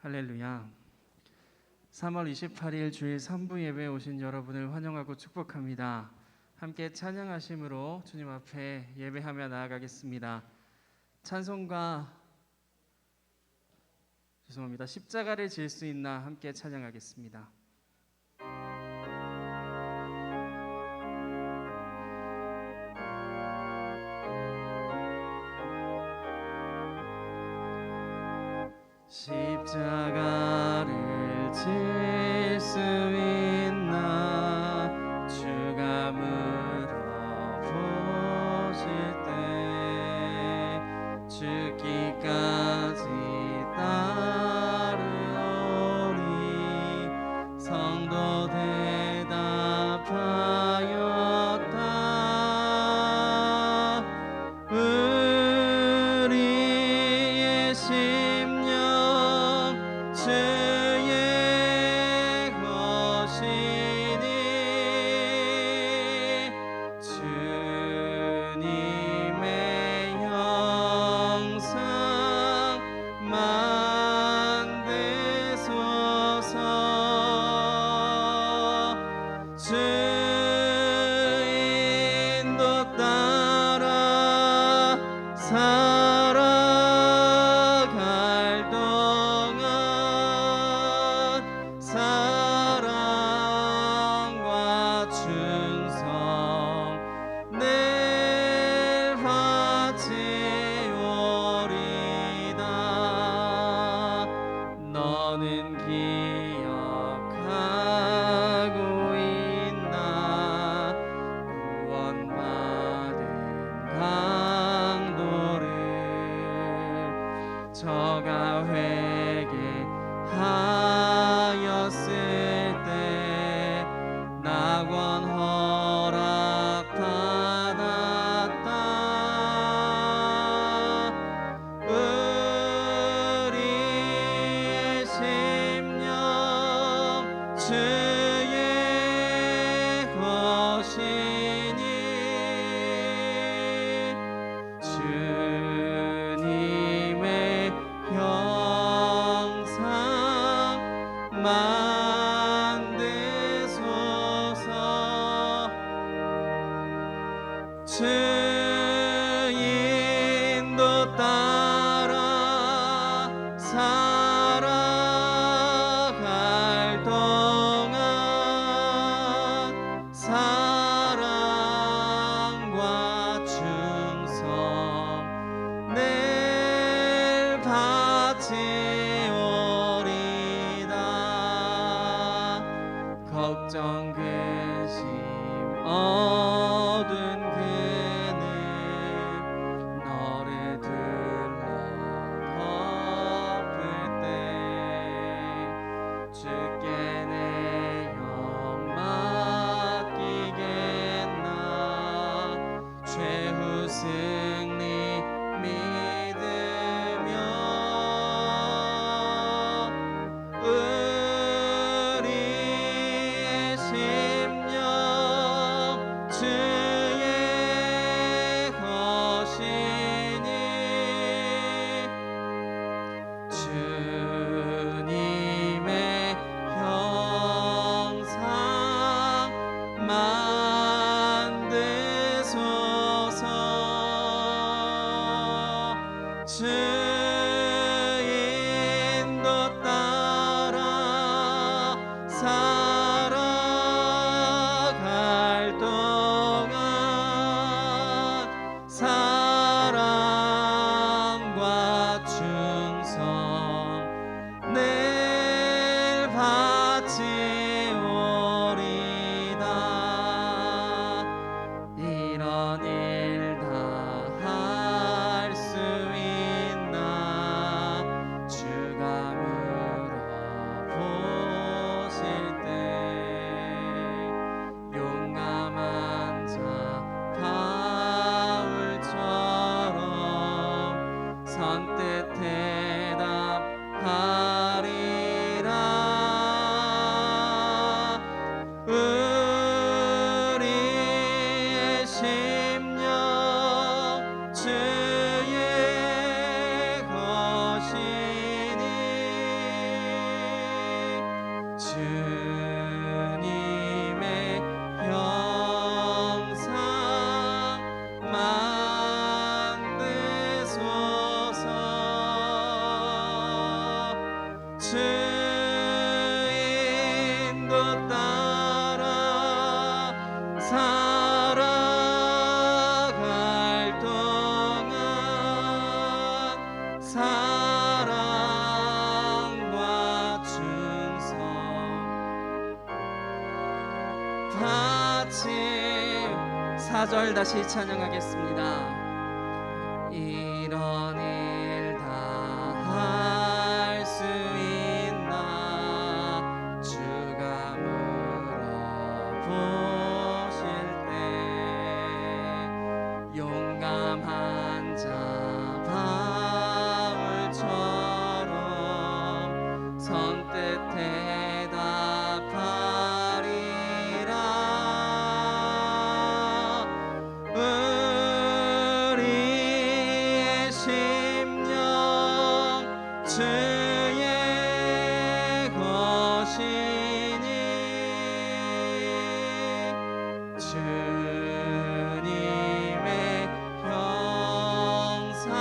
할렐루야. 3월 28일 주일 3부 예배에 오신 여러분을 환영하고 축복합니다. 함께 찬양하심으로 주님 앞에 예배하며 나아가겠습니다. 찬송가 십자가를 질 수 있나 함께 찬양하겠습니다. 십자가를 질 수 있나 주가 물어보실 때 죽기까지 따르오리. 성도 대답하였다. 우리의 심령 주의 것이니 주님의 형상 만드소서. 주 인도 따라 살아갈 동안 사랑과 충성 늘 바치오리다. 너는 기억하고 있나 구원받은 강도를. 저가 회개하였을 때 낙원 허락받았다. 우리의 심령 주의 것이니 주님의 형상 만드소서. 주 인도 따라 살아갈 동안 사랑과 충성 늘 바치오리다. 걱정 근심 어두운 그늘 너를 둘러 덮을 때 주께 내 영 맡기겠나. 최후 승리 믿으며 우리의 심령 주의 것이니 주님의 형상 만드소서. 주 인도 따라 살아갈 동안 사랑과 충성 늘 바치오리다. 이런 일 다 할 수 있나 주가 물어보실 때 용감한 자 바울처럼 선뜻 대답하리라. 우리의 심령 주의 것이니 사랑과 충성 바침 4절 다시 찬양하겠습니다. 이런 일 다 할 수 있나 주가 물어보실 때 용감한 자 바울처럼 선뜻 대답하리라. 우리의 심령 주의 것이니 주님의 형상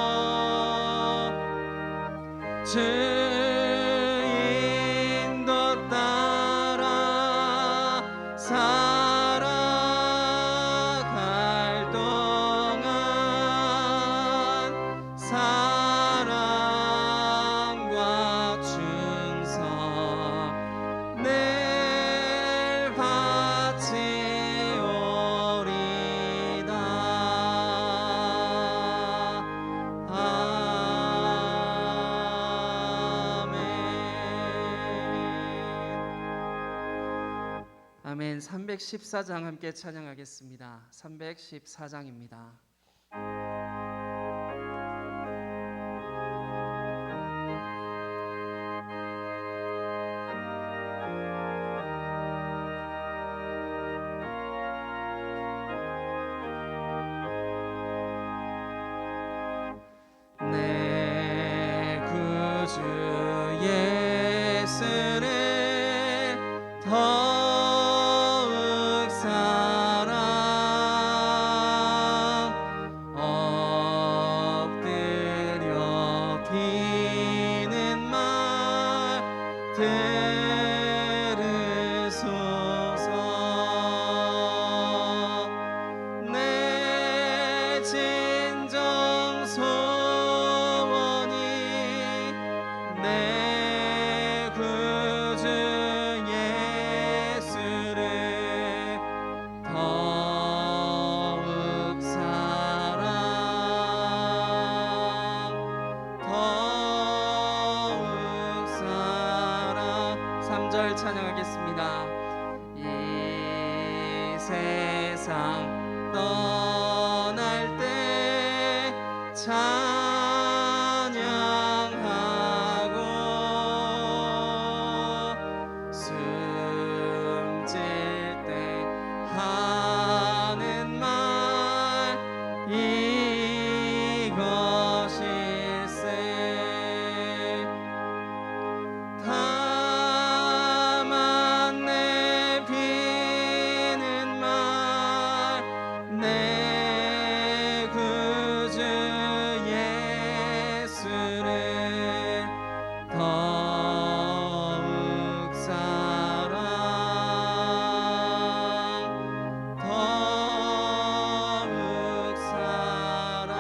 만드소서. 주 인도 따라 살아갈 동안 사랑과 충성 늘 바치오리다. 아멘. 314장 함께 찬양하겠습니다. 314장입니다. 내 구주 예수를 더욱 사랑 엎드려 비는 말 들으소서. 내 진정 소원이 내 구주 예수를 더욱 사랑 더욱 사랑. 3절 찬양하겠습니다. 이 세상 떠날 때 찬양하고 숨질 때 하는 말 이것일세. 다만 내 비는 말 내 구주 예수를 더욱 사랑 더욱 사랑.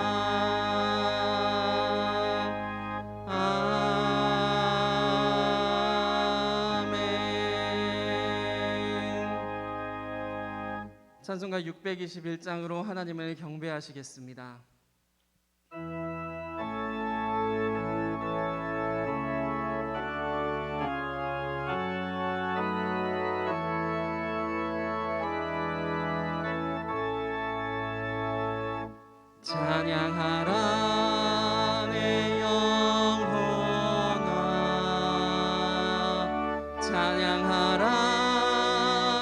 아멘. 찬송가 621장으로 하나님을 경배하시겠습니다. 찬양하라 내 영혼아 찬양하라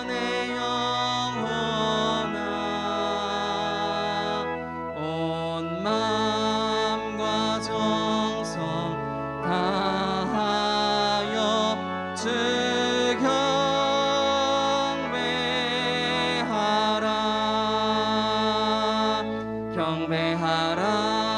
내 영혼아 온 마음과 정성 다하여 주 경배하라 경배하라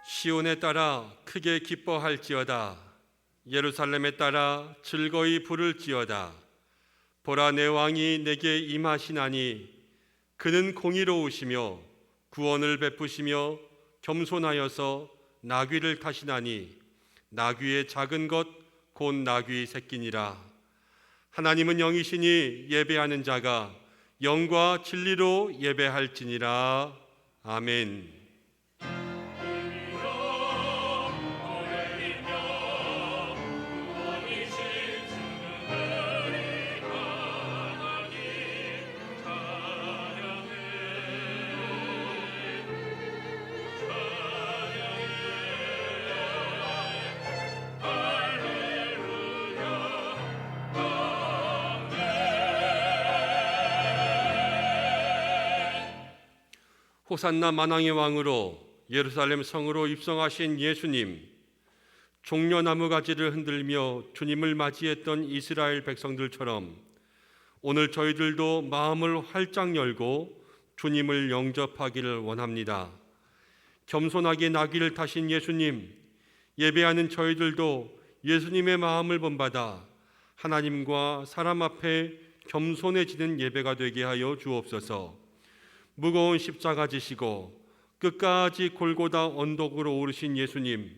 시온에 따라 크게 기뻐할지어다. 예루살렘에 따라 즐거이 부를지어다. 보라, 내 왕이 내게 임하시나니 그는 공의로우시며 구원을 베푸시며 겸손하여서 나귀를 타시나니 나귀의 작은 것 곧 나귀 새끼니라. 하나님은 영이시니 예배하는 자가 영과 진리로 예배할지니라. 아멘. 호산나 만왕의 왕으로 예루살렘 성으로 입성하신 예수님, 종려나무 가지를 흔들며 주님을 맞이했던 이스라엘 백성들처럼 오늘 저희들도 마음을 활짝 열고 주님을 영접하기를 원합니다. 겸손하게 나귀를 타신 예수님, 예배하는 저희들도 예수님의 마음을 본받아 하나님과 사람 앞에 겸손해지는 예배가 되게 하여 주옵소서. 무거운 십자가 지시고 끝까지 골고다 언덕으로 오르신 예수님,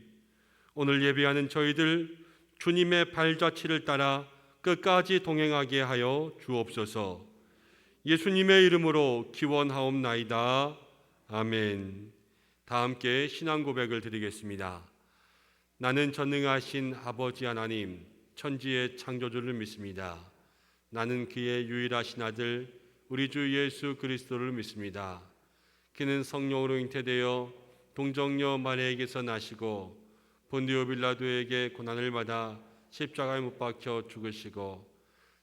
오늘 예배하는 저희들 주님의 발자취를 따라 끝까지 동행하게 하여 주옵소서. 예수님의 이름으로 기원하옵나이다. 아멘. 다 함께 신앙 고백을 드리겠습니다. 나는 전능하신 아버지 하나님, 천지의 창조주를 믿습니다. 나는 그의 유일하신 아들 우리 주 예수 그리스도를 믿습니다. 그는 성령으로 잉태되어 동정녀 마리아에게서 나시고 본디오 빌라도에게 고난을 받아 십자가에 못 박혀 죽으시고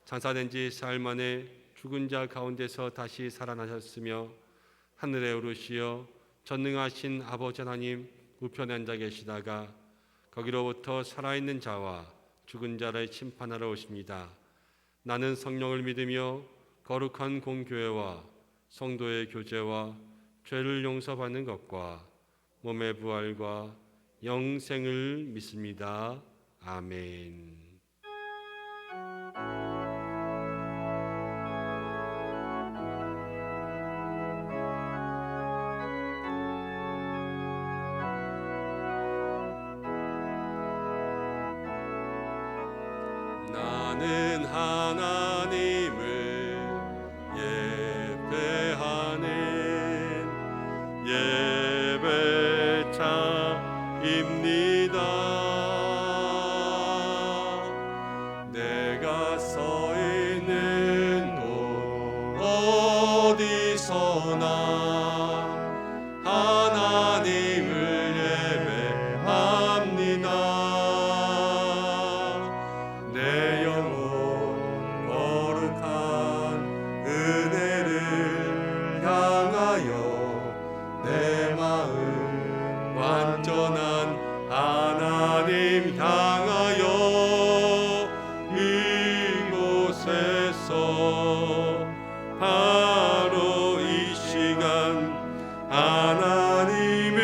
장사된 지 사흘 만에 죽은 자 가운데서 다시 살아나셨으며 하늘에 오르시어 전능하신 아버지 하나님 우편에 앉아 계시다가 거기로부터 살아있는 자와 죽은 자를 심판하러 오십니다. 나는 성령을 믿으며 거룩한 공교회와 성도의 교제와 죄를 용서받는 것과 몸의 부활과 영생을 믿습니다. 아멘. 나는 하나님을 예배하는 예배자입니다. 내가 서 있는 곳 어디서나 하나님을 예배합니다. 내 영혼 거룩한 은혜를 향하여 내 마음 완전한 하나님 향하여 이곳에서 바로 이 시간 하나님을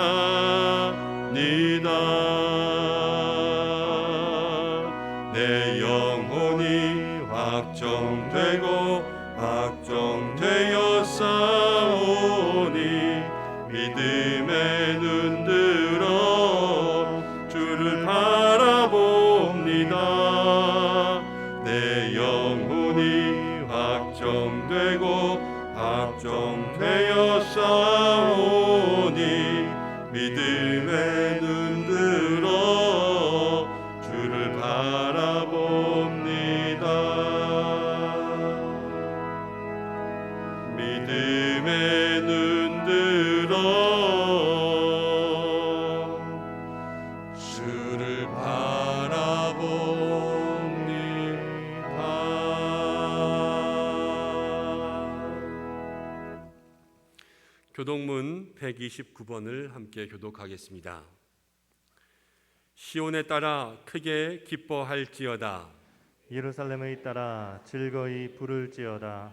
예배합니다. 내 영혼이 확정되고 확정되어 싸우니 믿음의 눈 들어 주를 바라봅니다. 내 영혼이 확정되고 확정되어 싸우니 믿음의 눈 들어 주를 바라봅니다. 믿음의 눈 들어 주를 바라봅니다. 교독문 129번을 함께 교독하겠습니다. 시온에 따라 크게 기뻐할지어다. 예루살렘에 따라 즐거이 부를지어다.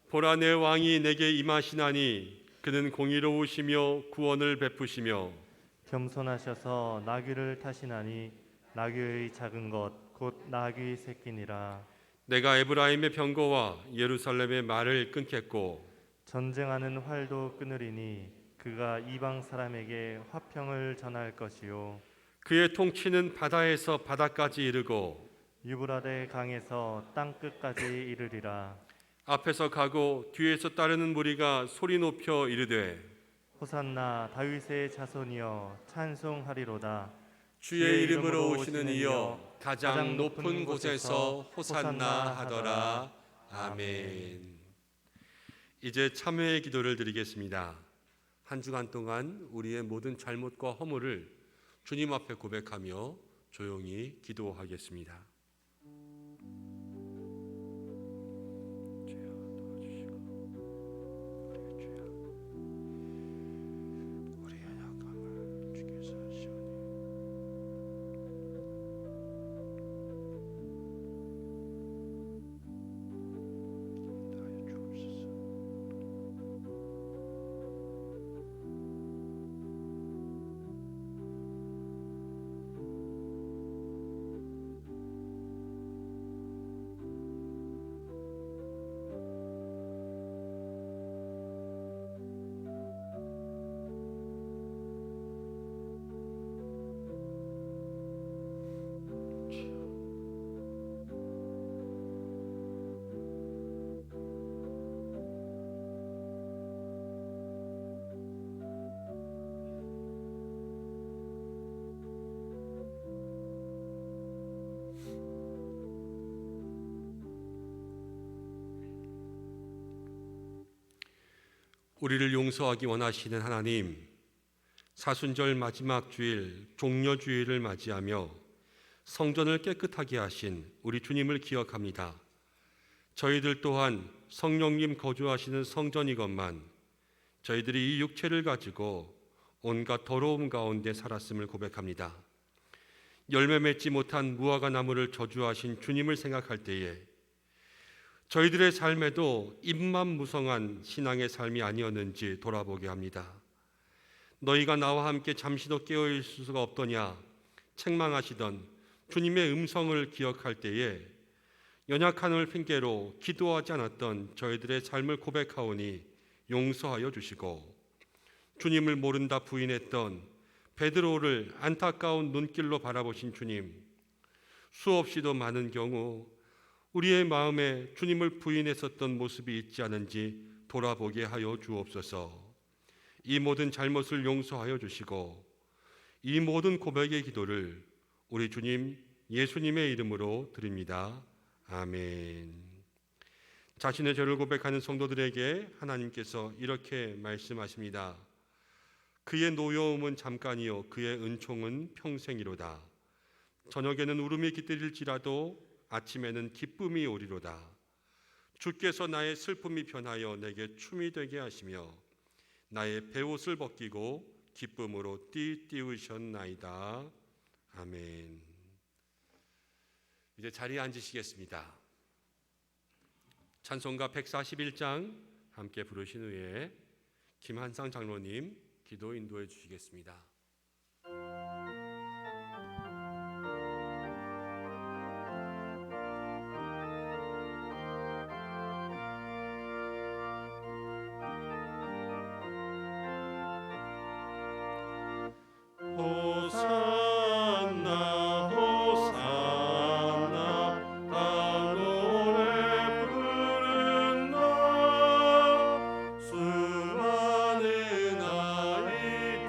보라, 내 왕이 내게 임하시나니 그는 공의로우시며 구원을 베푸시며 겸손하셔서 나귀를 타시나니 나귀의 작은 것 곧 나귀 새끼니라. 내가 에브라임의 병거와 예루살렘의 말을 끊겠고 전쟁하는 활도 끊으리니 그가 이방 사람에게 화평을 전할 것이요 그의 통치는 바다에서 바다까지 이르고 유브라데 강에서 땅 끝까지 이르리라. 앞에서 가고 뒤에서 따르는 무리가 소리 높여 이르되 호산나 다윗의 자손이여 찬송하리로다. 주의 이름으로 오시는 이여 가장 높은 곳에서 호산나 하더라. 아멘. 이제 참회의 기도를 드리겠습니다. 한 주간 동안 우리의 모든 잘못과 허물을 주님 앞에 고백하며 조용히 기도하겠습니다. 우리를 용서하기 원하시는 하나님, 사순절 마지막 주일 종려주일을 맞이하며 성전을 깨끗하게 하신 우리 주님을 기억합니다. 저희들 또한 성령님 거주하시는 성전이건만 저희들이 이 육체를 가지고 온갖 더러움 가운데 살았음을 고백합니다. 열매 맺지 못한 무화과 나무를 저주하신 주님을 생각할 때에 저희들의 삶에도 입만 무성한 신앙의 삶이 아니었는지 돌아보게 합니다. 너희가 나와 함께 잠시도 깨어 있을 수가 없더냐 책망하시던 주님의 음성을 기억할 때에 연약함을 핑계로 기도하지 않았던 저희들의 삶을 고백하오니 용서하여 주시고, 주님을 모른다 부인했던 베드로를 안타까운 눈길로 바라보신 주님, 수없이도 많은 경우 우리의 마음에 주님을 부인했었던 모습이 있지 않은지 돌아보게 하여 주옵소서. 이 모든 잘못을 용서하여 주시고 이 모든 고백의 기도를 우리 주님 예수님의 이름으로 드립니다. 아멘. 자신의 죄를 고백하는 성도들에게 하나님께서 이렇게 말씀하십니다. 그의 노여움은 잠깐이요 그의 은총은 평생이로다. 저녁에는 울음이 깃들일지라도 아침에는 기쁨이 오리로다. 주께서 나의 슬픔이 변하여 내게 춤이 되게 하시며 나의 베옷을 벗기고 기쁨으로 띠띠우셨나이다. 아멘. 이제 자리에 앉으시겠습니다. 찬송가 141장 함께 부르신 후에 김한상 장로님 기도 인도해 주시겠습니다. 수많은 아이들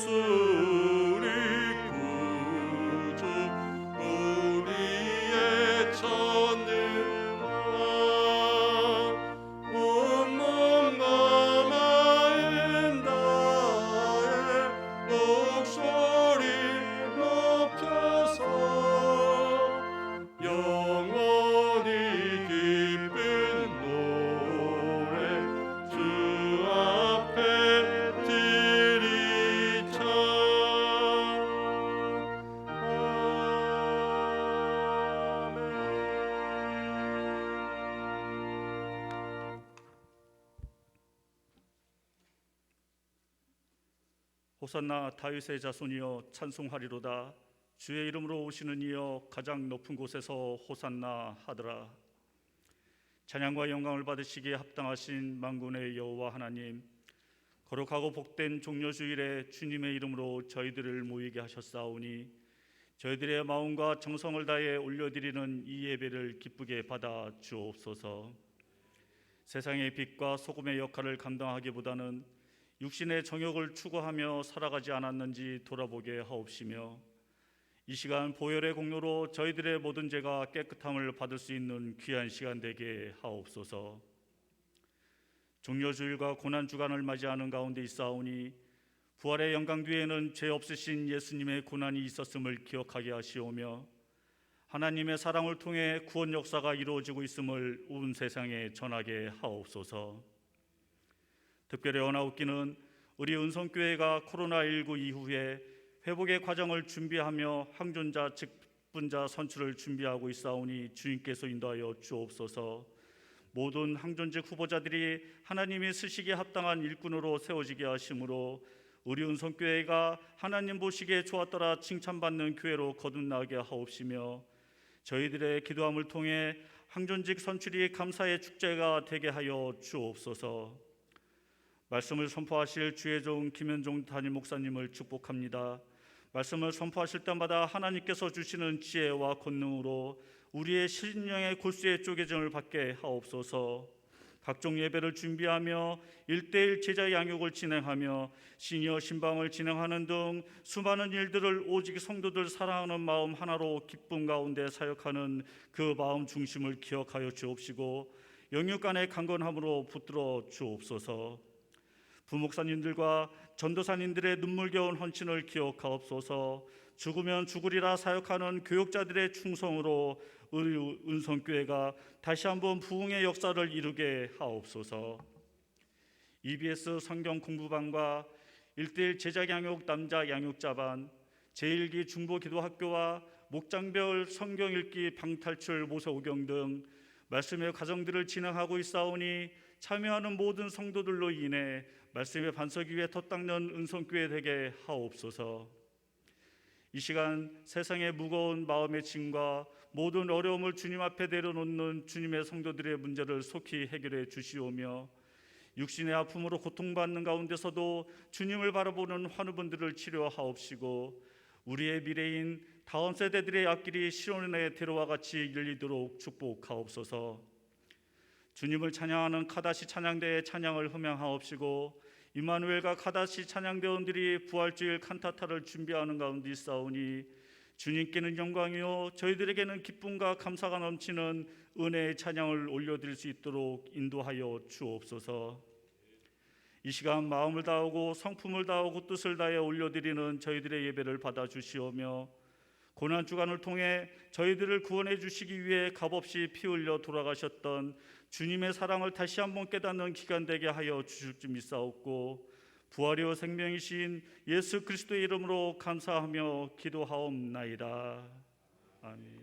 예수 우리 구주 우리의 천능아 온몸과 마음 다해 목소리 높여서 영원히 기쁜 노래 주 앞에 드리자. 호산나 다윗의 자손이여 찬송하리로다. 주의 이름으로 오시는 이여 가장 높은 곳에서 호산나 하더라. 찬양과 영광을 받으시기에 합당하신 만군의 여호와 하나님, 거룩하고 복된 종려주일에 주님의 이름으로 저희들을 모이게 하셨사오니 저희들의 마음과 정성을 다해 올려드리는 이 예배를 기쁘게 받아 주옵소서. 세상의 빛과 소금의 역할을 감당하기보다는 육신의 정욕을 추구하며 살아가지 않았는지 돌아보게 하옵시며 이 시간 보혈의 공로로 저희들의 모든 죄가 깨끗함을 받을 수 있는 귀한 시간 되게 하옵소서. 종려주일과 고난주간을 맞이하는 가운데 있사오니 부활의 영광 뒤에는 죄 없으신 예수님의 고난이 있었음을 기억하게 하시오며 하나님의 사랑을 통해 구원 역사가 이루어지고 있음을 온 세상에 전하게 하옵소서. 특별히 원하옵기는 우리 은성교회가 코로나19 이후에 회복의 과정을 준비하며 항존자 직분자 선출을 준비하고 있사오니 주님께서 인도하여 주옵소서. 모든 항존직 후보자들이 하나님이 쓰시기에 합당한 일꾼으로 세워지게 하심으로 우리 은성교회가 하나님 보시기에 좋았더라 칭찬받는 교회로 거듭나게 하옵시며 저희들의 기도함을 통해 항존직 선출이 감사의 축제가 되게 하여 주옵소서. 말씀을 선포하실 주의 종 김현종 담임 목사님을 축복합니다. 말씀을 선포하실 때마다 하나님께서 주시는 지혜와 권능으로 우리의 신령의 골수의 쪼개짐을 받게 하옵소서. 각종 예배를 준비하며 1:1 제자 양육을 진행하며 시니어 신방을 진행하는 등 수많은 일들을 오직 성도들 사랑하는 마음 하나로 기쁨 가운데 사역하는 그 마음 중심을 기억하여 주옵시고 영육간의 강건함으로 붙들어 주옵소서. 부목사님들과 전도사님들의 눈물겨운 헌신을 기억하옵소서. 죽으면 죽으리라 사역하는 교육자들의 충성으로 우리 은성교회가 다시 한번 부흥의 역사를 이루게 하옵소서. EBS 성경 공부반과 1:1 제자 양육 남자 양육자반, 제1기 중보 기도학교와 목장별 성경 읽기 방탈출 모세오경 등 말씀의 과정들을 진행하고 있사오니 참여하는 모든 성도들로 인해 말씀의 반석 위에 덧닦는 은성교회 되게 하옵소서. 이 시간 세상의 무거운 마음의 짐과 모든 어려움을 주님 앞에 내려놓는 주님의 성도들의 문제를 속히 해결해 주시오며 육신의 아픔으로 고통받는 가운데서도 주님을 바라보는 환우분들을 치료하옵시고 우리의 미래인 다음 세대들의 앞길이 시온의 대로와 같이 열리도록 축복하옵소서. 주님을 찬양하는 카다시 찬양대의 찬양을 흠양하옵시고 임마누엘과 카다시 찬양대원들이 부활주일 칸타타를 준비하는 가운데 있사오니 주님께는 영광이요 저희들에게는 기쁨과 감사가 넘치는 은혜의 찬양을 올려드릴 수 있도록 인도하여 주옵소서. 이 시간 마음을 다하고 성품을 다하고 뜻을 다해 올려드리는 저희들의 예배를 받아주시오며 고난주간을 통해 저희들을 구원해 주시기 위해 값없이 피 흘려 돌아가셨던 주님의 사랑을 다시 한번 깨닫는 기간 되게 하여 주실 줄 믿사옵고 부활이요 생명이신 예수 그리스도의 이름으로 감사하며 기도하옵나이다. 아멘.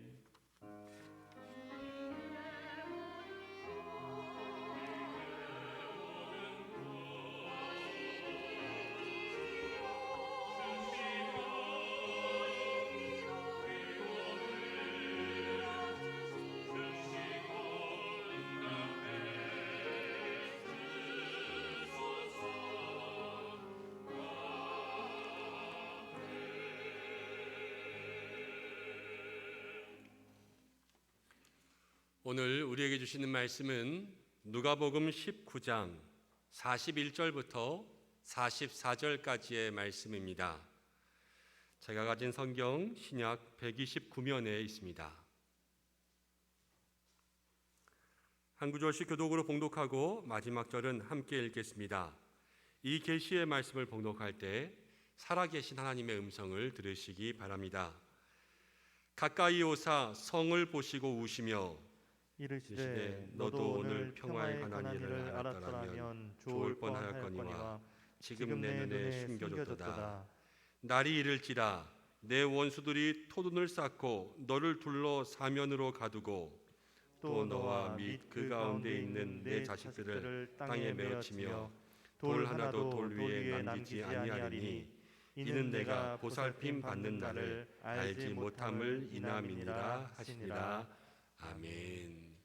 오늘 우리에게 주시는 말씀은 누가복음 19장 41절부터 44절까지의 말씀입니다. 제가 가진 성경 신약 129면에 있습니다. 한 구절씩 교독으로 봉독하고 마지막 절은 함께 읽겠습니다. 이 계시의 말씀을 봉독할 때 살아계신 하나님의 음성을 들으시기 바랍니다. 가까이 오사 성을 보시고 우시며 이르시되 너도 오늘 평화에 관한 일을 알았더라면 좋을 뻔하였거니와 지금 내 눈에 숨겨졌도다. 날이 이를지라 내 원수들이 토둔을 쌓고 너를 둘러 사면으로 가두고 또 너와 및 그 가운데 있는 내 자식들을 땅에 메어치며 돌 하나도 돌 위에 남기지 아니하리니 이는 내가 보살핌 받는 날을 알지 못함을 인함이니라 하시니라. 아멘.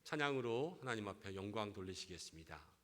찬양으로 하나님 앞에 영광 돌리시겠습니다.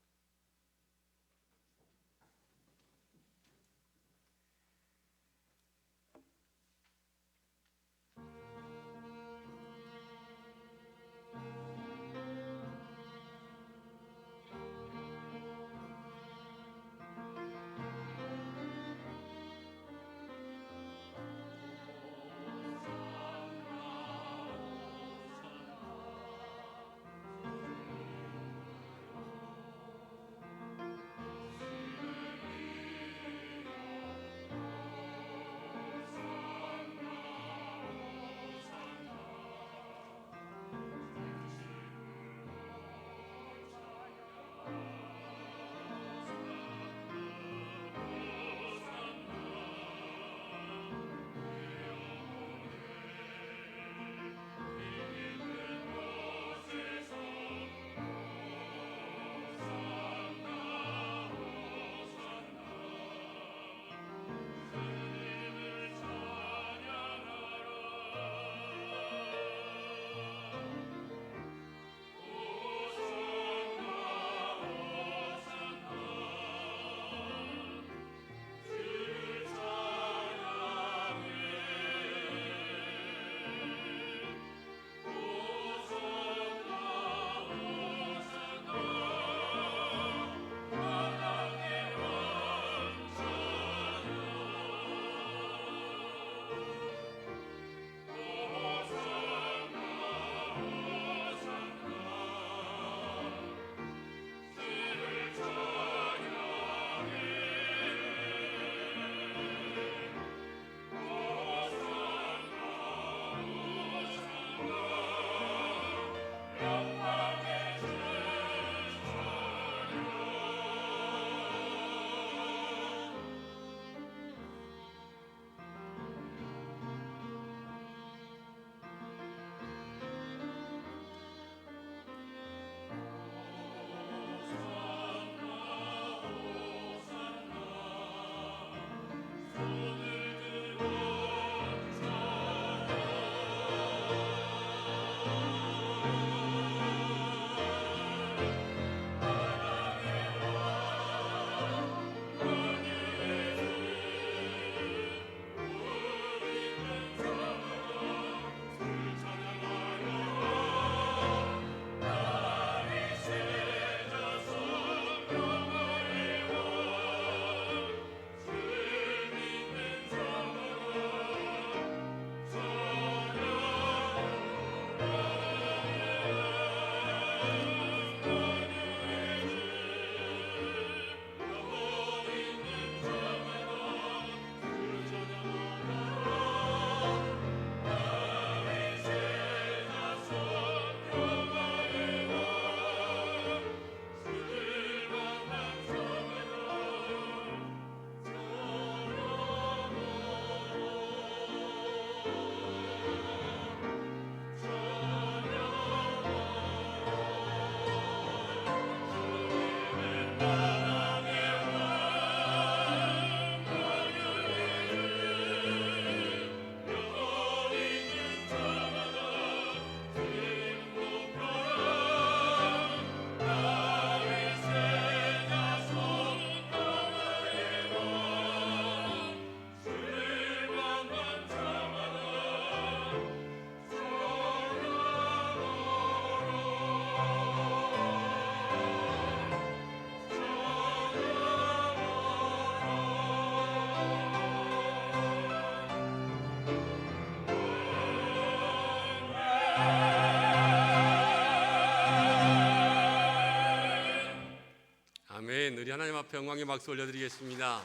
앞에 영광의 박수 올려드리겠습니다.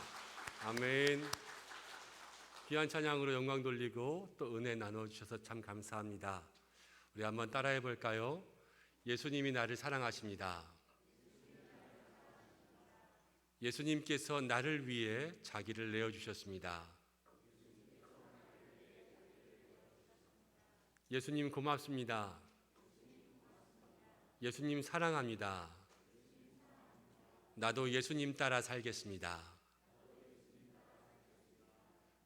아멘. 귀한 찬양으로 영광 돌리고 또 은혜 나눠주셔서 참 감사합니다. 우리 한번 따라해 볼까요? 예수님이 나를 사랑하십니다. 예수님께서 나를 위해 자기를 내어주셨습니다. 예수님 고맙습니다. 예수님 사랑합니다. 나도 예수님 따라 살겠습니다.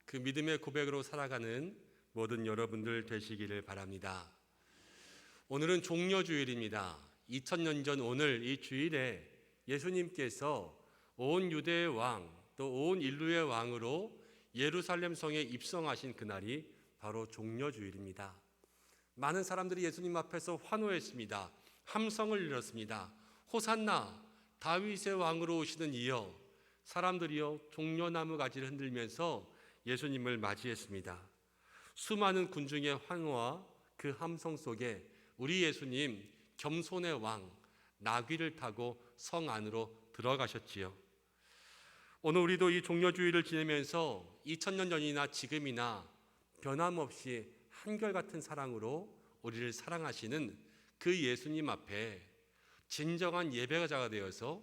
그 믿음의 고백으로 살아가는 모든 여러분들 되시기를 바랍니다. 오늘은 종려주일입니다. 2000년 전 오늘 이 주일에 예수님께서 온 유대의 왕, 또 온 인류의 왕으로 예루살렘 성에 입성하신 그날이 바로 종려주일입니다. 많은 사람들이 예수님 앞에서 환호했습니다. 함성을 일었습니다. 호산나, 다윗의 왕으로 오시는 이여. 사람들이여 종려나무 가지를 흔들면서 예수님을 맞이했습니다. 수많은 군중의 환호와 그 함성 속에 우리 예수님 겸손의 왕 나귀를 타고 성 안으로 들어가셨지요. 오늘 우리도 이 종려주일을 지내면서 2000년 전이나 지금이나 변함없이 한결같은 사랑으로 우리를 사랑하시는 그 예수님 앞에 진정한 예배자가 되어서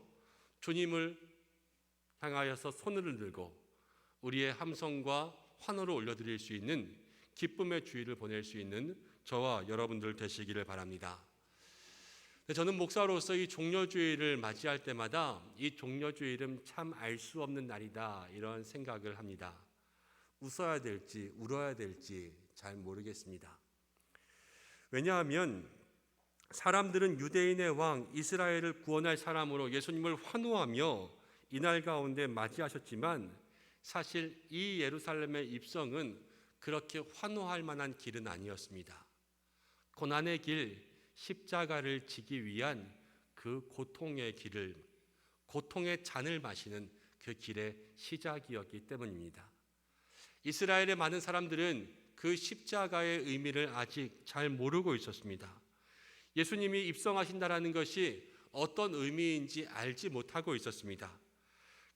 주님을 향하여서 손을 들고 우리의 함성과 환호를 올려드릴 수 있는 기쁨의 주일을 보낼 수 있는 저와 여러분들 되시기를 바랍니다. 저는 목사로서 이 종려주일을 맞이할 때마다 이 종려주일은 참 알 수 없는 날이다 이런 생각을 합니다. 웃어야 될지 울어야 될지 잘 모르겠습니다. 왜냐하면 사람들은 유대인의 왕 이스라엘을 구원할 사람으로 예수님을 환호하며 이날 가운데 맞이하셨지만 사실 이 예루살렘의 입성은 그렇게 환호할 만한 길은 아니었습니다. 고난의 길, 십자가를 지기 위한 그 고통의 길을, 고통의 잔을 마시는 그 길의 시작이었기 때문입니다. 이스라엘의 많은 사람들은 그 십자가의 의미를 아직 잘 모르고 있었습니다. 예수님이 입성하신다라는 것이 어떤 의미인지 알지 못하고 있었습니다.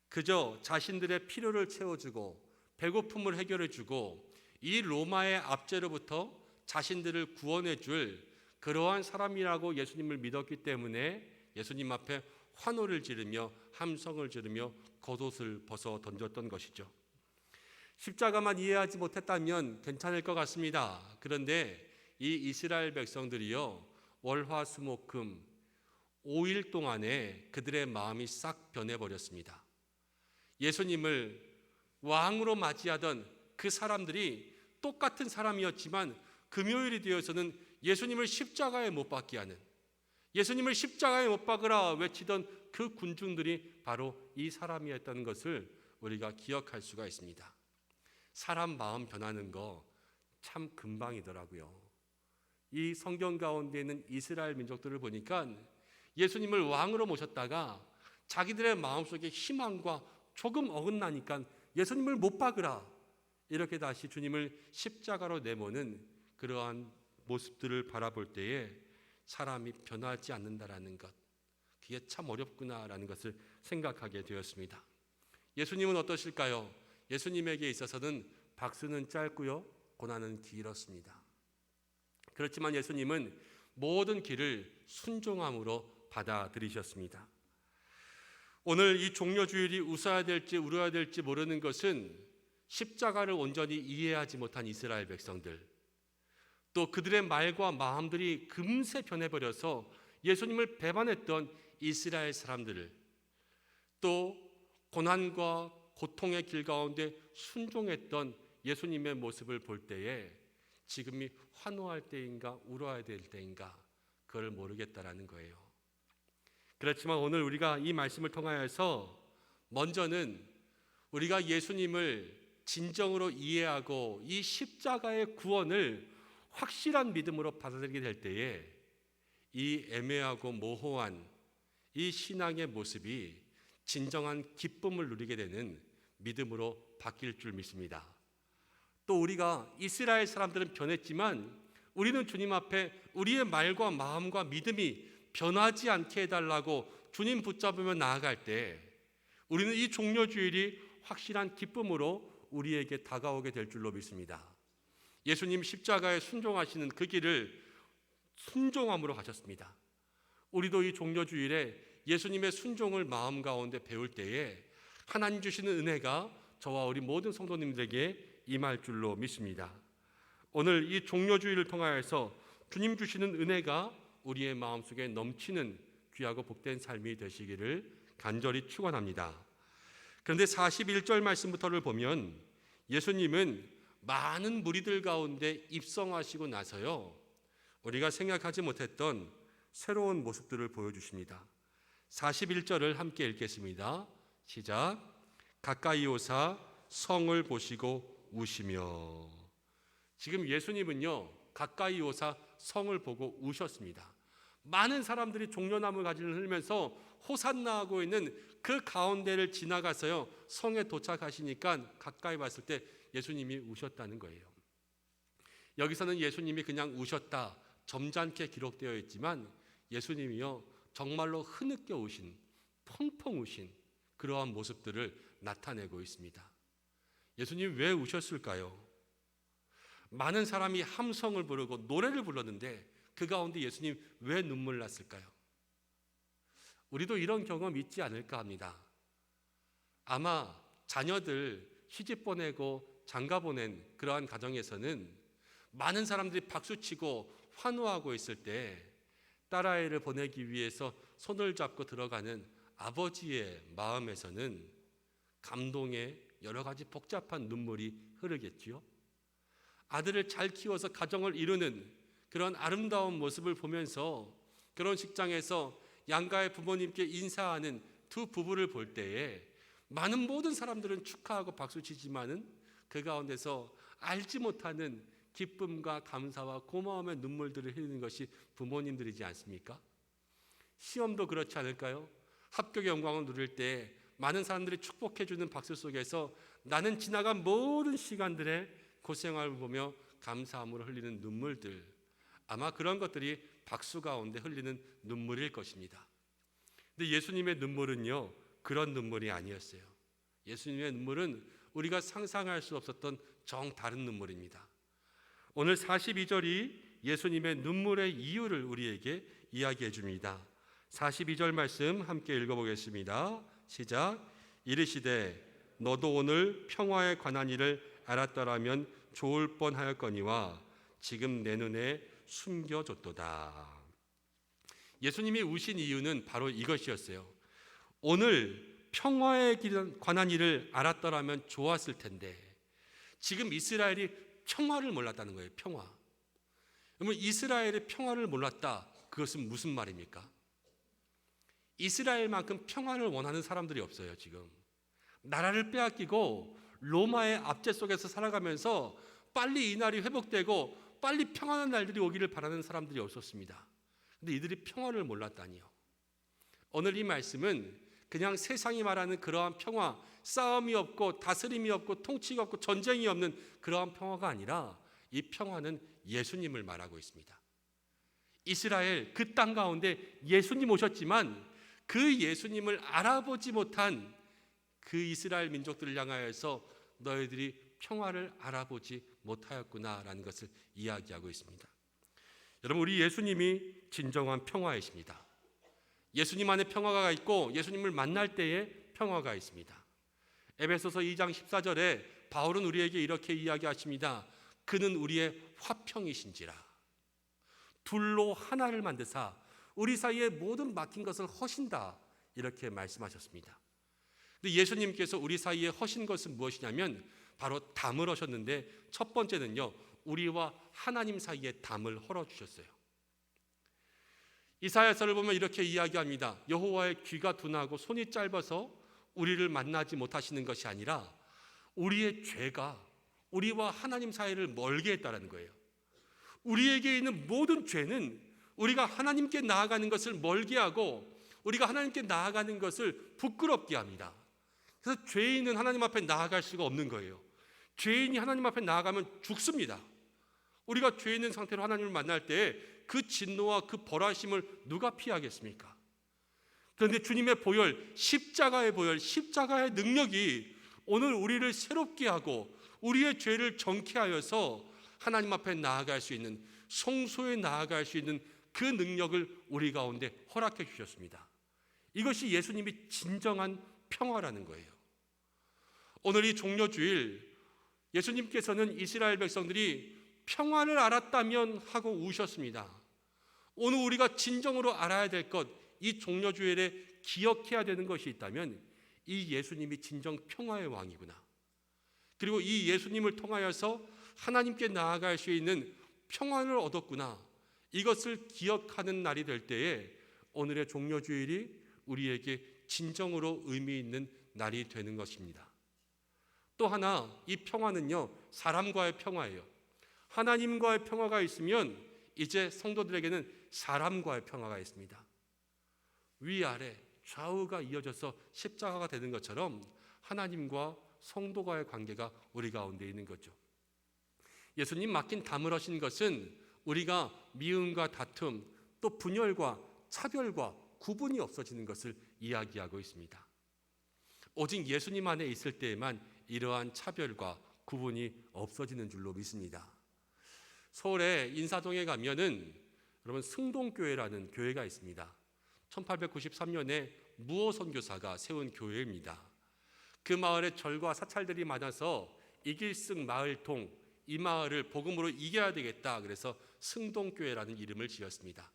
그저 자신들의 필요를 채워주고 배고픔을 해결해주고 이 로마의 압제로부터 자신들을 구원해줄 그러한 사람이라고 예수님을 믿었기 때문에 예수님 앞에 환호를 지르며 함성을 지르며 겉옷을 벗어 던졌던 것이죠. 십자가만 이해하지 못했다면 괜찮을 것 같습니다. 그런데 이 이스라엘 백성들이요 월화수목금 5일 동안에 그들의 마음이 싹 변해버렸습니다. 예수님을 왕으로 맞이하던 그 사람들이 똑같은 사람이었지만 금요일이 되어서는 예수님을 십자가에 못 박게 하는, 예수님을 십자가에 못 박으라 외치던 그 군중들이 바로 이 사람이었다는 것을 우리가 기억할 수가 있습니다. 사람 마음 변하는 거 참 금방이더라고요. 이 성경 가운데 있는 이스라엘 민족들을 보니까 예수님을 왕으로 모셨다가 자기들의 마음속에 희망과 조금 어긋나니까 예수님을 못 박으라 이렇게 다시 주님을 십자가로 내모는 그러한 모습들을 바라볼 때에 사람이 변하지 않는다라는 것, 그게 참 어렵구나라는 것을 생각하게 되었습니다. 예수님은 어떠실까요? 예수님에게 있어서는 박수는 짧고요 고난은 길었습니다. 그렇지만 예수님은 모든 길을 순종함으로 받아들이셨습니다. 오늘 이 종려주일이 웃어야 될지 울어야 될지 모르는 것은 십자가를 온전히 이해하지 못한 이스라엘 백성들, 또 그들의 말과 마음들이 금세 변해버려서 예수님을 배반했던 이스라엘 사람들을, 또 고난과 고통의 길 가운데 순종했던 예수님의 모습을 볼 때에 지금이 환호할 때인가 울어야 될 때인가 그걸 모르겠다라는 거예요. 그렇지만 오늘 우리가 이 말씀을 통하여서 먼저는 우리가 예수님을 진정으로 이해하고 이 십자가의 구원을 확실한 믿음으로 받아들이게 될 때에 이 애매하고 모호한 이 신앙의 모습이 진정한 기쁨을 누리게 되는 믿음으로 바뀔 줄 믿습니다. 또 우리가 이스라엘 사람들은 변했지만 우리는 주님 앞에 우리의 말과 마음과 믿음이 변하지 않게 해달라고 주님 붙잡으며 나아갈 때 우리는 이 종려주일이 확실한 기쁨으로 우리에게 다가오게 될 줄로 믿습니다. 예수님 십자가에 순종하시는 그 길을 순종함으로 가셨습니다. 우리도 이 종려주일에 예수님의 순종을 마음 가운데 배울 때에 하나님 주시는 은혜가 저와 우리 모든 성도님들에게 임할 줄로 믿습니다. 오늘 이 종려주일을 통하여서 주님 주시는 은혜가 우리의 마음속에 넘치는 귀하고 복된 삶이 되시기를 간절히 축원합니다. 그런데 41절 말씀부터를 보면 예수님은 많은 무리들 가운데 입성하시고 나서요, 우리가 생각하지 못했던 새로운 모습들을 보여주십니다. 41절을 함께 읽겠습니다. 시작. 가까이 오사 성을 보시고 우시며. 지금 예수님은요, 가까이 오사 성을 보고 우셨습니다. 많은 사람들이 종려나무 가지를 흘면서 호산나하고 있는 그 가운데를 지나가서요, 성에 도착하시니까 가까이 봤을 때 예수님이 우셨다는 거예요. 여기서는 예수님이 그냥 우셨다, 점잖게 기록되어 있지만 예수님이요, 정말로 흐느껴 우신, 펑펑 우신 그러한 모습들을 나타내고 있습니다. 예수님 왜 우셨을까요? 많은 사람이 함성을 부르고 노래를 불렀는데 그 가운데 예수님 왜 눈물 났을까요? 우리도 이런 경험 있지 않을까 합니다. 아마 자녀들 시집 보내고 장가 보낸 그러한 가정에서는 많은 사람들이 박수치고 환호하고 있을 때 딸아이를 보내기 위해서 손을 잡고 들어가는 아버지의 마음에서는 감동의 여러 가지 복잡한 눈물이 흐르겠지요. 아들을 잘 키워서 가정을 이루는 그런 아름다운 모습을 보면서 결혼식장에서 양가의 부모님께 인사하는 두 부부를 볼 때에 많은 모든 사람들은 축하하고 박수치지만은 그 가운데서 알지 못하는 기쁨과 감사와 고마움의 눈물들을 흘리는 것이 부모님들이지 않습니까? 시험도 그렇지 않을까요? 합격의 영광을 누릴 때 많은 사람들이 축복해주는 박수 속에서 나는 지나간 모든 시간들의 고생을 보며 감사함으로 흘리는 눈물들, 아마 그런 것들이 박수 가운데 흘리는 눈물일 것입니다. 근데 예수님의 눈물은요, 그런 눈물이 아니었어요. 예수님의 눈물은 우리가 상상할 수 없었던 정 다른 눈물입니다. 오늘 42절이 예수님의 눈물의 이유를 우리에게 이야기해 줍니다. 42절 말씀 함께 읽어보겠습니다. 시작. 이르시되 너도 오늘 평화에 관한 일을 알았더라면 좋을 뻔하였거니와 지금 내 눈에 숨겨졌도다. 예수님이 우신 이유는 바로 이것이었어요. 오늘 평화에 관한 일을 알았더라면 좋았을 텐데 지금 이스라엘이 평화를 몰랐다는 거예요. 평화. 그러면 이스라엘의 평화를 몰랐다, 그것은 무슨 말입니까? 이스라엘만큼 평화를 원하는 사람들이 없어요. 지금 나라를 빼앗기고 로마의 압제 속에서 살아가면서 빨리 이 날이 회복되고 빨리 평안한 날들이 오기를 바라는 사람들이 없었습니다. 근데 이들이 평화를 몰랐다니요. 오늘 이 말씀은 그냥 세상이 말하는 그러한 평화, 싸움이 없고 다스림이 없고 통치가 없고 전쟁이 없는 그러한 평화가 아니라 이 평화는 예수님을 말하고 있습니다. 이스라엘 그 땅 가운데 예수님 오셨지만 그 예수님을 알아보지 못한 그 이스라엘 민족들을 향하여서 너희들이 평화를 알아보지 못하였구나라는 것을 이야기하고 있습니다. 여러분, 우리 예수님이 진정한 평화이십니다. 예수님 안에 평화가 있고 예수님을 만날 때에 평화가 있습니다. 에베소서 2장 14절에 바울은 우리에게 이렇게 이야기하십니다. 그는 우리의 화평이신지라. 둘로 하나를 만드사 우리 사이에 모든 막힌 것을 허신다, 이렇게 말씀하셨습니다. 근데 예수님께서 우리 사이에 허신 것은 무엇이냐면 바로 담을 하셨는데, 첫 번째는요, 우리와 하나님 사이에 담을 헐어주셨어요. 이사야서를 보면 이렇게 이야기합니다. 여호와의 귀가 둔하고 손이 짧아서 우리를 만나지 못하시는 것이 아니라 우리의 죄가 우리와 하나님 사이를 멀게 했다는 거예요. 우리에게 있는 모든 죄는 우리가 하나님께 나아가는 것을 멀게 하고 우리가 하나님께 나아가는 것을 부끄럽게 합니다. 그래서 죄인은 하나님 앞에 나아갈 수가 없는 거예요. 죄인이 하나님 앞에 나아가면 죽습니다. 우리가 죄 있는 상태로 하나님을 만날 때 그 진노와 그 벌하심을 누가 피하겠습니까? 그런데 주님의 보혈, 십자가의 보혈, 십자가의 능력이 오늘 우리를 새롭게 하고 우리의 죄를 정케 하여서 하나님 앞에 나아갈 수 있는, 성소에 나아갈 수 있는 그 능력을 우리 가운데 허락해 주셨습니다. 이것이 예수님이 진정한 평화라는 거예요. 오늘 이 종려주일 예수님께서는 이스라엘 백성들이 평화를 알았다면 하고 우셨습니다. 오늘 우리가 진정으로 알아야 될 것, 이 종려주일에 기억해야 되는 것이 있다면 이 예수님이 진정 평화의 왕이구나. 그리고 이 예수님을 통하여서 하나님께 나아갈 수 있는 평안을 얻었구나. 이것을 기억하는 날이 될 때에 오늘의 종려주일이 우리에게 진정으로 의미 있는 날이 되는 것입니다. 또 하나, 이 평화는요, 사람과의 평화예요. 하나님과의 평화가 있으면 이제 성도들에게는 사람과의 평화가 있습니다. 위아래 좌우가 이어져서 십자가가 되는 것처럼 하나님과 성도와의 관계가 우리 가운데 있는 거죠. 예수님 맡긴 담을 하신 것은 우리가 미움과 다툼, 또 분열과 차별과 구분이 없어지는 것을 이야기하고 있습니다. 오직 예수님 안에 있을 때에만 이러한 차별과 구분이 없어지는 줄로 믿습니다. 서울의 인사동에 가면은 여러분 승동교회라는 교회가 있습니다. 1893년에 무호 선교사가 세운 교회입니다. 그 마을에 절과 사찰들이 많아서 이길승 마을통, 이 마을을 복음으로 이겨야 되겠다. 그래서 승동교회라는 이름을 지었습니다.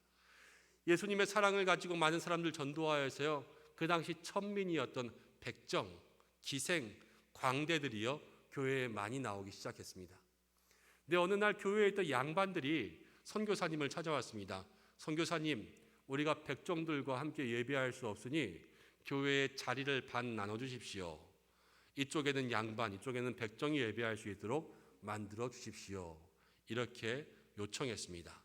예수님의 사랑을 가지고 많은 사람들 전도하여서요, 그 당시 천민이었던 백정, 기생, 광대들이요 교회에 많이 나오기 시작했습니다. 근데 어느 날 교회에 있던 양반들이 선교사님을 찾아왔습니다. 선교사님, 우리가 백정들과 함께 예배할 수 없으니 교회의 자리를 반 나눠주십시오. 이쪽에는 양반, 이쪽에는 백정이 예배할 수 있도록 만들어 주십시오. 이렇게 요청했습니다.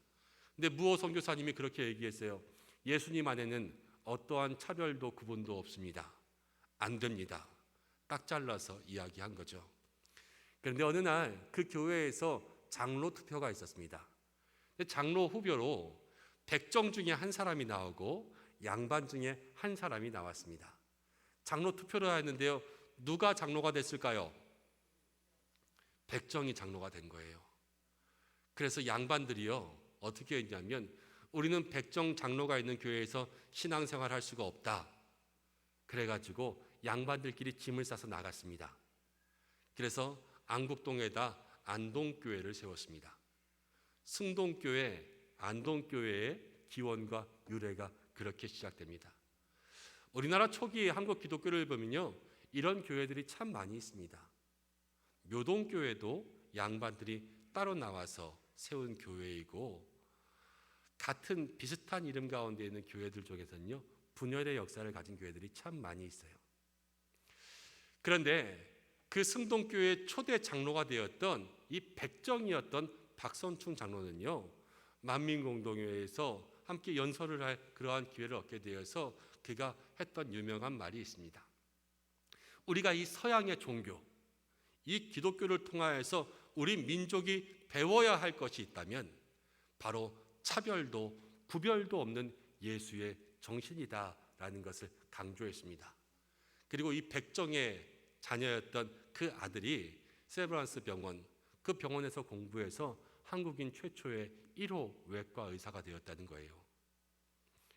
근데 무호 선교사님이 그렇게 얘기했어요. 예수님 안에는 어떠한 차별도 구분도 없습니다. 안 됩니다. 딱 잘라서 이야기한 거죠. 그런데 어느 날 그 교회에서 장로 투표가 있었습니다. 장로 후보로 백정 중에 한 사람이 나오고 양반 중에 한 사람이 나왔습니다. 장로 투표를 하였는데요, 누가 장로가 됐을까요? 백정이 장로가 된 거예요. 그래서 양반들이요 어떻게 했냐면, 우리는 백정 장로가 있는 교회에서 신앙생활할 수가 없다. 그래가지고 양반들끼리 짐을 싸서 나갔습니다. 그래서 안국동에다 안동교회를 세웠습니다. 승동교회, 안동교회의 기원과 유래가 그렇게 시작됩니다. 우리나라 초기의 한국 기독교를 보면요, 이런 교회들이 참 많이 있습니다. 묘동교회도 양반들이 따로 나와서 세운 교회이고, 같은 비슷한 이름 가운데 있는 교회들 중에서는요, 분열의 역사를 가진 교회들이 참 많이 있어요. 그런데 그 승동교회 초대 장로가 되었던 이 백정이었던 박선충 장로는요, 만민공동회에서 함께 연설을 할 그러한 기회를 얻게 되어서 그가 했던 유명한 말이 있습니다. 우리가 이 서양의 종교, 이 기독교를 통하여서 우리 민족이 배워야 할 것이 있다면 바로 차별도 구별도 없는 예수의 정신이다라는 것을 강조했습니다. 그리고 이 백정의 자녀였던 그 아들이 세브란스 병원, 그 병원에서 공부해서 한국인 최초의 1호 외과 의사가 되었다는 거예요.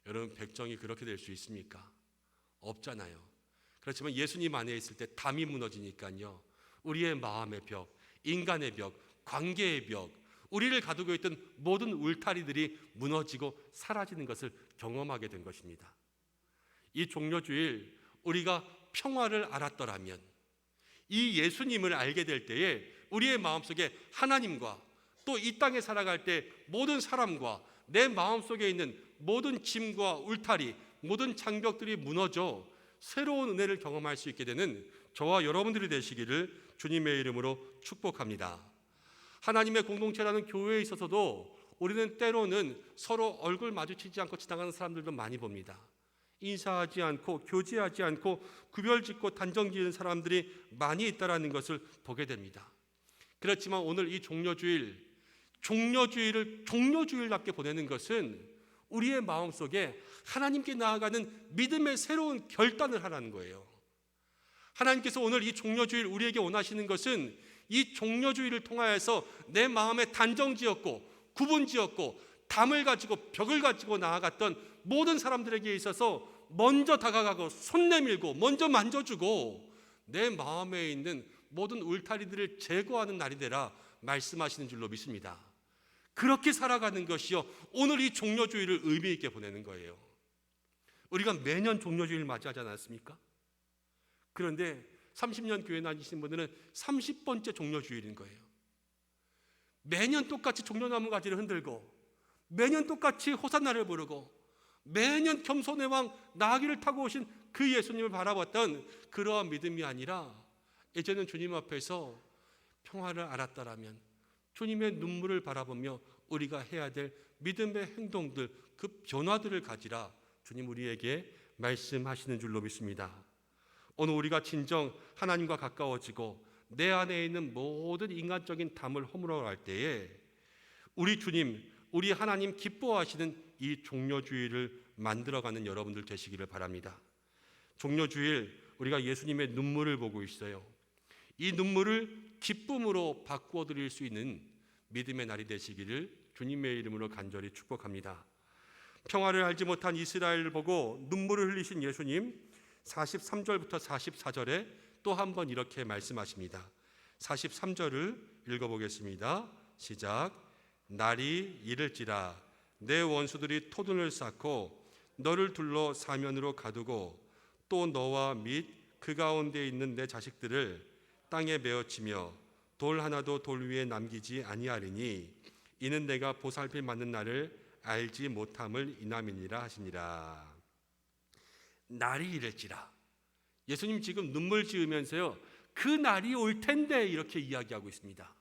여러분, 백정이 그렇게 될 수 있습니까? 없잖아요. 그렇지만 예수님 안에 있을 때 담이 무너지니까요, 우리의 마음의 벽, 인간의 벽, 관계의 벽, 우리를 가두고 있던 모든 울타리들이 무너지고 사라지는 것을 경험하게 된 것입니다. 이 종려주일 우리가 평화를 알았더라면, 이 예수님을 알게 될 때에 우리의 마음속에 하나님과 또 이 땅에 살아갈 때 모든 사람과 내 마음속에 있는 모든 짐과 울타리, 모든 장벽들이 무너져 새로운 은혜를 경험할 수 있게 되는 저와 여러분들이 되시기를 주님의 이름으로 축복합니다. 하나님의 공동체라는 교회에 있어서도 우리는 때로는 서로 얼굴 마주치지 않고 지나가는 사람들도 많이 봅니다. 인사하지 않고 교제하지 않고 구별짓고 단정지은 사람들이 많이 있다는 것을 보게 됩니다. 그렇지만 오늘 이 종려주일을 종려주일답게 보내는 것은 우리의 마음속에 하나님께 나아가는 믿음의 새로운 결단을 하라는 거예요. 하나님께서 오늘 이 종려주일 우리에게 원하시는 것은 이 종려주일을 통하여서 내 마음에 단정지었고 구분지었고 담을 가지고 벽을 가지고 나아갔던 모든 사람들에게 있어서 먼저 다가가고 손 내밀고 먼저 만져주고 내 마음에 있는 모든 울타리들을 제거하는 날이 되라 말씀하시는 줄로 믿습니다. 그렇게 살아가는 것이요 오늘 이 종려주일을 의미 있게 보내는 거예요. 우리가 매년 종려주일 맞이하지 않았습니까? 그런데 30년 교회 다니시는 분들은 30번째 종려주일인 거예요. 매년 똑같이 종려나무 가지를 흔들고 매년 똑같이 호산나를 부르고 매년 겸손의 왕 나귀를 타고 오신 그 예수님을 바라봤던 그러한 믿음이 아니라 이제는 주님 앞에서 평화를 알았다라면 주님의 눈물을 바라보며 우리가 해야 될 믿음의 행동들, 그 변화들을 가지라 주님 우리에게 말씀하시는 줄로 믿습니다. 오늘 우리가 진정 하나님과 가까워지고 내 안에 있는 모든 인간적인 담을 허물어갈 때에 우리 주님, 우리 하나님 기뻐하시는 이 종려주일을 만들어가는 여러분들 되시기를 바랍니다. 종려주일 우리가 예수님의 눈물을 보고 있어요. 이 눈물을 기쁨으로 바꾸어 드릴 수 있는 믿음의 날이 되시기를 주님의 이름으로 간절히 축복합니다. 평화를 알지 못한 이스라엘을 보고 눈물을 흘리신 예수님, 43절부터 44절에 또 한 번 이렇게 말씀하십니다. 43절을 읽어보겠습니다. 시작. 날이 이를지라 내 원수들이 토둔을 쌓고 너를 둘러 사면으로 가두고 또 너와 및 그 가운데 있는 내 자식들을 땅에 메어치며 돌 하나도 돌 위에 남기지 아니하리니 이는 내가 보살핌 받는 날을 알지 못함을 인함이니라 하시니라. 날이 이를지라. 예수님 지금 눈물 지으면서요 그 날이 올 텐데 이렇게 이야기하고 있습니다.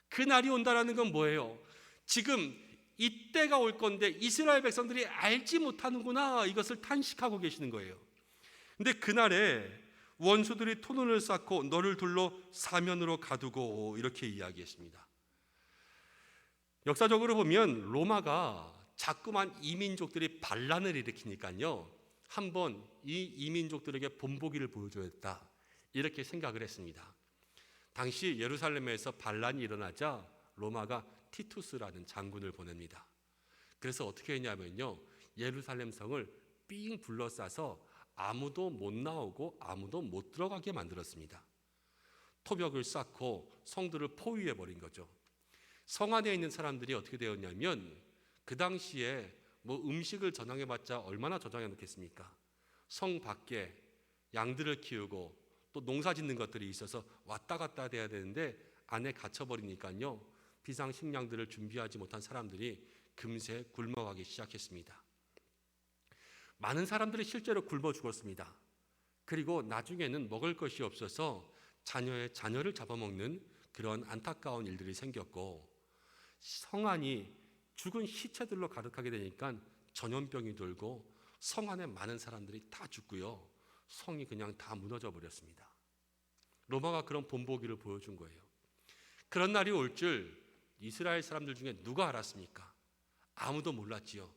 그 날이 온다라는 건 뭐예요? 지금 이때가 올 건데 이스라엘 백성들이 알지 못하는구나 이것을 탄식하고 계시는 거예요. 근데 그날에 원수들이 토둔을 쌓고 너를 둘러 사면으로 가두고 이렇게 이야기했습니다. 역사적으로 보면 로마가 자꾸만 이민족들이 반란을 일으키니까요 한번 이 이민족들에게 본보기를 보여줘야겠다 이렇게 생각을 했습니다. 당시 예루살렘에서 반란이 일어나자 로마가 티투스라는 장군을 보냅니다. 그래서 어떻게 했냐면요 예루살렘 성을 삥 둘러싸서 아무도 못 나오고 아무도 못 들어가게 만들었습니다. 토벽을 쌓고 성들을 포위해 버린 거죠. 성 안에 있는 사람들이 어떻게 되었냐면 그 당시에 음식을 저장해봤자 얼마나 저장해 놓겠습니까? 성 밖에 양들을 키우고 또 농사 짓는 것들이 있어서 왔다 갔다 돼야 되는데 안에 갇혀버리니까요 비상식량들을 준비하지 못한 사람들이 금세 굶어가기 시작했습니다. 많은 사람들이 실제로 굶어 죽었습니다. 그리고 나중에는 먹을 것이 없어서 자녀의 자녀를 잡아먹는 그런 안타까운 일들이 생겼고 성 안이 죽은 시체들로 가득하게 되니까 전염병이 돌고 성 안에 많은 사람들이 다 죽고요 성이 그냥 다 무너져 버렸습니다. 로마가 그런 본보기를 보여준 거예요. 그런 날이 올 줄 이스라엘 사람들 중에 누가 알았습니까? 아무도 몰랐지요.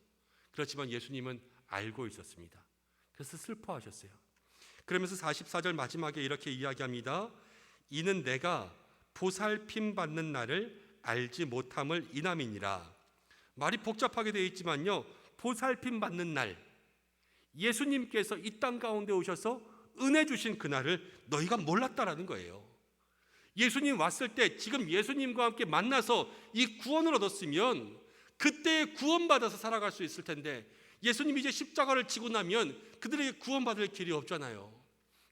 그렇지만 예수님은 알고 있었습니다. 그래서 슬퍼하셨어요. 그러면서 44절 마지막에 이렇게 이야기합니다. 이는 내가 보살핌 받는 날을 알지 못함을 인함이니라. 말이 복잡하게 되어 있지만요 보살핌 받는 날, 예수님께서 이 땅 가운데 오셔서 은혜 주신 그날을 너희가 몰랐다라는 거예요. 예수님 왔을 때 지금 예수님과 함께 만나서 이 구원을 얻었으면 그때 구원받아서 살아갈 수 있을 텐데 예수님이 이제 십자가를 지고 나면 그들에게 구원받을 길이 없잖아요.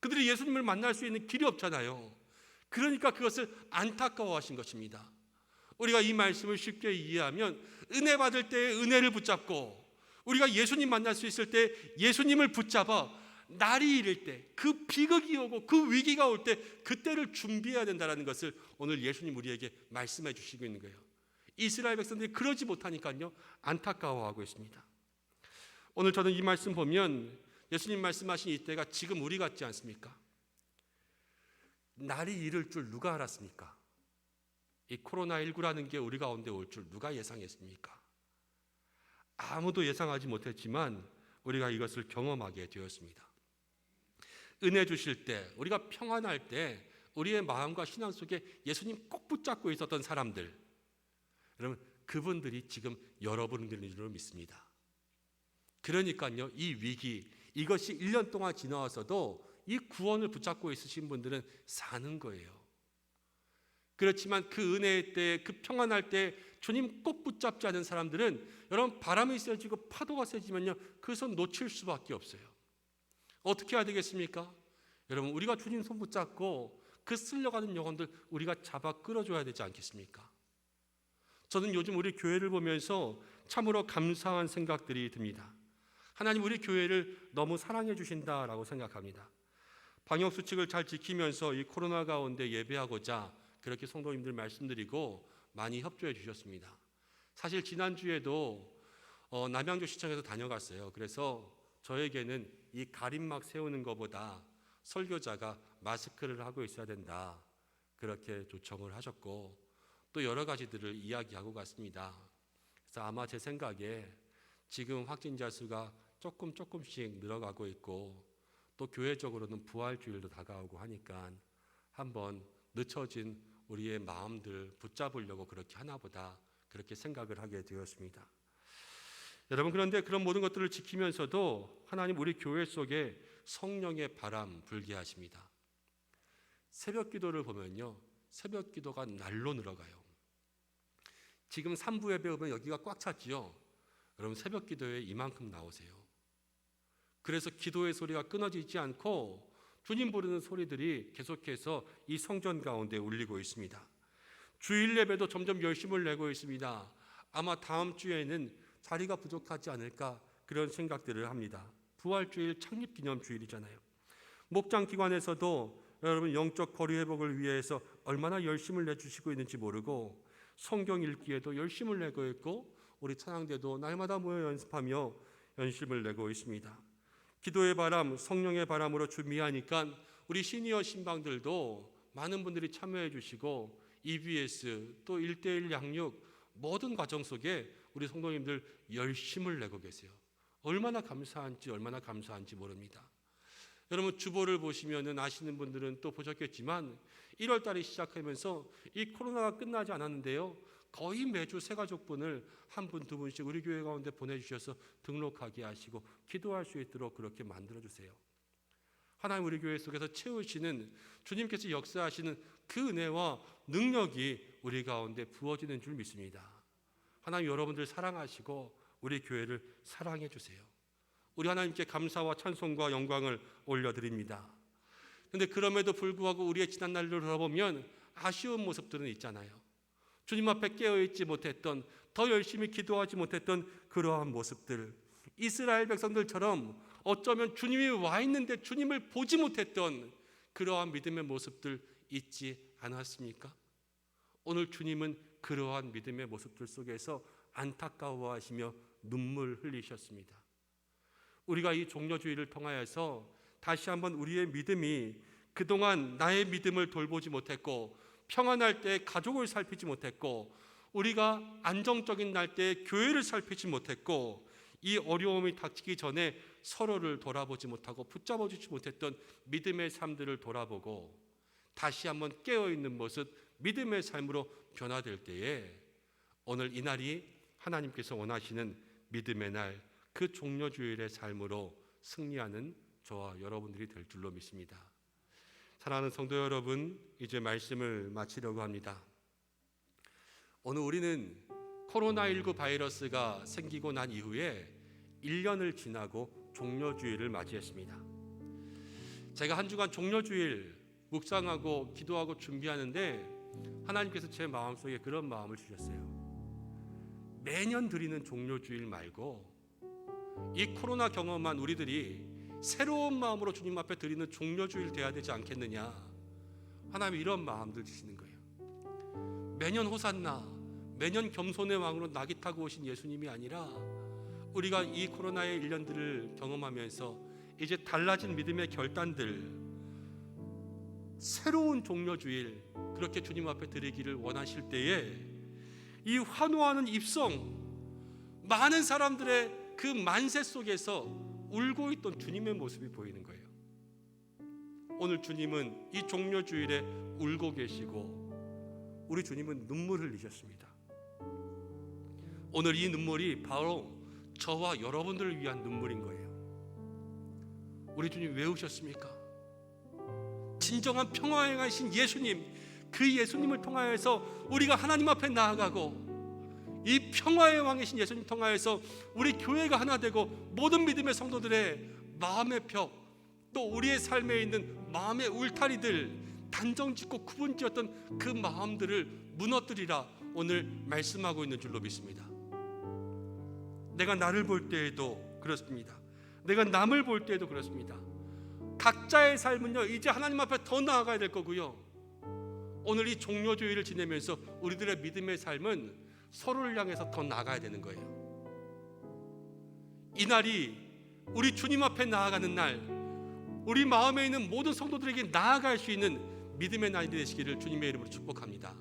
그들이 예수님을 만날 수 있는 길이 없잖아요. 그러니까 그것을 안타까워하신 것입니다. 우리가 이 말씀을 쉽게 이해하면 은혜 받을 때 은혜를 붙잡고 우리가 예수님 만날 수 있을 때 예수님을 붙잡아 날이 이를 때 그 비극이 오고 그 위기가 올 때 그때를 준비해야 된다는 것을 오늘 예수님 우리에게 말씀해 주시고 있는 거예요. 이스라엘 백성들이 그러지 못하니까요 안타까워하고 있습니다. 오늘 저는 이 말씀 보면 예수님 말씀하신 이때가 지금 우리 같지 않습니까? 날이 이를 줄 누가 알았습니까? 이 코로나19라는 게 우리 가운데 올 줄 누가 예상했습니까? 아무도 예상하지 못했지만 우리가 이것을 경험하게 되었습니다. 은혜 주실 때, 우리가 평안할 때 우리의 마음과 신앙 속에 예수님 꼭 붙잡고 있었던 사람들, 여러분 그분들이 지금 여러분들인 줄 믿습니다. 그러니까요, 이 위기, 이것이 1년 동안 지나와서도 이 구원을 붙잡고 있으신 분들은 사는 거예요. 그렇지만 그 은혜의 때, 그 평안할 때 주님 꼭 붙잡지 않은 사람들은 여러분 바람이 세지고 파도가 세지면요 그 손 놓칠 수밖에 없어요. 어떻게 해야 되겠습니까? 여러분 우리가 주님 손 붙잡고 그 쓸려가는 영혼들 우리가 잡아 끌어줘야 되지 않겠습니까? 저는 요즘 우리 교회를 보면서 참으로 감사한 생각들이 듭니다. 하나님 우리 교회를 너무 사랑해 주신다라고 생각합니다. 방역수칙을 잘 지키면서 이 코로나 가운데 예배하고자 그렇게 성도님들 말씀드리고 많이 협조해 주셨습니다. 사실 지난주에도 남양주 시청에서 다녀갔어요. 그래서 저에게는 이 가림막 세우는 것보다 설교자가 마스크를 하고 있어야 된다 그렇게 요청을 하셨고 또 여러 가지들을 이야기하고 갔습니다. 그래서 아마 제 생각에 지금 확진자 수가 조금씩 늘어가고 있고 또 교회적으로는 부활주일도 다가오고 하니까 한번 늦춰진 우리의 마음들 붙잡으려고 그렇게 하나보다 그렇게 생각을 하게 되었습니다. 여러분 그런데 그런 모든 것들을 지키면서도 하나님 우리 교회 속에 성령의 바람 불게 하십니다. 새벽 기도를 보면요 새벽 기도가 날로 늘어가요. 지금 3부 예배 오면 여기가 꽉 찼지요. 여러분 새벽 기도에 이만큼 나오세요. 그래서 기도의 소리가 끊어지지 않고 주님 부르는 소리들이 계속해서 이 성전 가운데 울리고 있습니다. 주일 예배도 점점 열심을 내고 있습니다. 아마 다음 주에는 자리가 부족하지 않을까 그런 생각들을 합니다. 부활주일 창립기념주일이잖아요. 목장기관에서도 여러분 영적 거리 회복을 위해서 얼마나 열심을 내주시고 있는지 모르고 성경 읽기에도 열심을 내고 있고 우리 찬양대도 날마다 모여 연습하며 열심을 내고 있습니다. 기도의 바람, 성령의 바람으로 준비하니까 우리 시니어 신방들도 많은 분들이 참여해 주시고 EBS 또 1:1 양육 모든 과정 속에 우리 성도님들 열심을 내고 계세요. 얼마나 감사한지 모릅니다. 여러분 주보를 보시면은 아시는 분들은 또 보셨겠지만 1월 달이 시작하면서 이 코로나가 끝나지 않았는데요. 거의 매주 새 가족분을 한 분, 두 분씩 우리 교회 가운데 보내주셔서 등록하게 하시고 기도할 수 있도록 그렇게 만들어주세요. 하나님 우리 교회 속에서 채우시는 주님께서 역사하시는 그 은혜와 능력이 우리 가운데 부어지는 줄 믿습니다. 하나님 여러분들 사랑하시고 우리 교회를 사랑해 주세요. 우리 하나님께 감사와 찬송과 영광을 올려드립니다. 그런데 그럼에도 불구하고 우리의 지난 날을 돌아보면 아쉬운 모습들은 있잖아요. 주님 앞에 깨어있지 못했던, 더 열심히 기도하지 못했던 그러한 모습들, 이스라엘 백성들처럼 어쩌면 주님이 와 있는데 주님을 보지 못했던 그러한 믿음의 모습들 있지 않았습니까? 오늘 주님은 그러한 믿음의 모습들 속에서 안타까워하시며 눈물 흘리셨습니다. 우리가 이 종려주의를 통하여서 다시 한번 우리의 믿음이 그동안 나의 믿음을 돌보지 못했고 평안할 때 가족을 살피지 못했고 우리가 안정적인 날 때 교회를 살피지 못했고 이 어려움이 닥치기 전에 서로를 돌아보지 못하고 붙잡아주지 못했던 믿음의 삶들을 돌아보고 다시 한번 깨어있는 모습 믿음의 삶으로 변화될 때에 오늘 이 날이 하나님께서 원하시는 믿음의 날, 그 종려주일의 삶으로 승리하는 저와 여러분들이 될 줄로 믿습니다. 사랑하는 성도 여러분, 이제 말씀을 마치려고 합니다. 오늘 우리는 코로나19 바이러스가 생기고 난 이후에 1년을 지나고 종려주일을 맞이했습니다. 제가 한 주간 종려주일 묵상하고 기도하고 준비하는데 하나님께서 제 마음속에 그런 마음을 주셨어요. 매년 드리는 종려주일 말고 이 코로나 경험한 우리들이 새로운 마음으로 주님 앞에 드리는 종려주일 돼야 되지 않겠느냐. 하나님이 이런 마음들 주시는 거예요. 매년 호산나, 매년 겸손의 왕으로 낙이 타고 오신 예수님이 아니라 우리가 이 코로나의 1년들을 경험하면서 이제 달라진 믿음의 결단들, 새로운 종려주일 그렇게 주님 앞에 드리기를 원하실 때에 이 환호하는 입성, 많은 사람들의 그 만세 속에서 울고 있던 주님의 모습이 보이는 거예요. 오늘 주님은 이 종려주일에 울고 계시고 우리 주님은 눈물을 흘리셨습니다. 오늘 이 눈물이 바로 저와 여러분들을 위한 눈물인 거예요. 우리 주님 왜 우셨습니까? 진정한 평화에 가신 예수님, 그 예수님을 통하여서 우리가 하나님 앞에 나아가고 이 평화의 왕이신 예수님 통하여서 우리 교회가 하나 되고 모든 믿음의 성도들의 마음의 벽, 또 우리의 삶에 있는 마음의 울타리들, 단정짓고 구분지었던 그 마음들을 무너뜨리라 오늘 말씀하고 있는 줄로 믿습니다. 내가 나를 볼 때에도 그렇습니다. 내가 남을 볼 때에도 그렇습니다. 각자의 삶은요, 이제 하나님 앞에 더 나아가야 될 거고요. 오늘 이 종려주일을 지내면서 우리들의 믿음의 삶은 서로를 향해서 더 나아가야 되는 거예요. 이 날이 우리 주님 앞에 나아가는 날, 우리 마음에 있는 모든 성도들에게 나아갈 수 있는 믿음의 날이 되시기를 주님의 이름으로 축복합니다.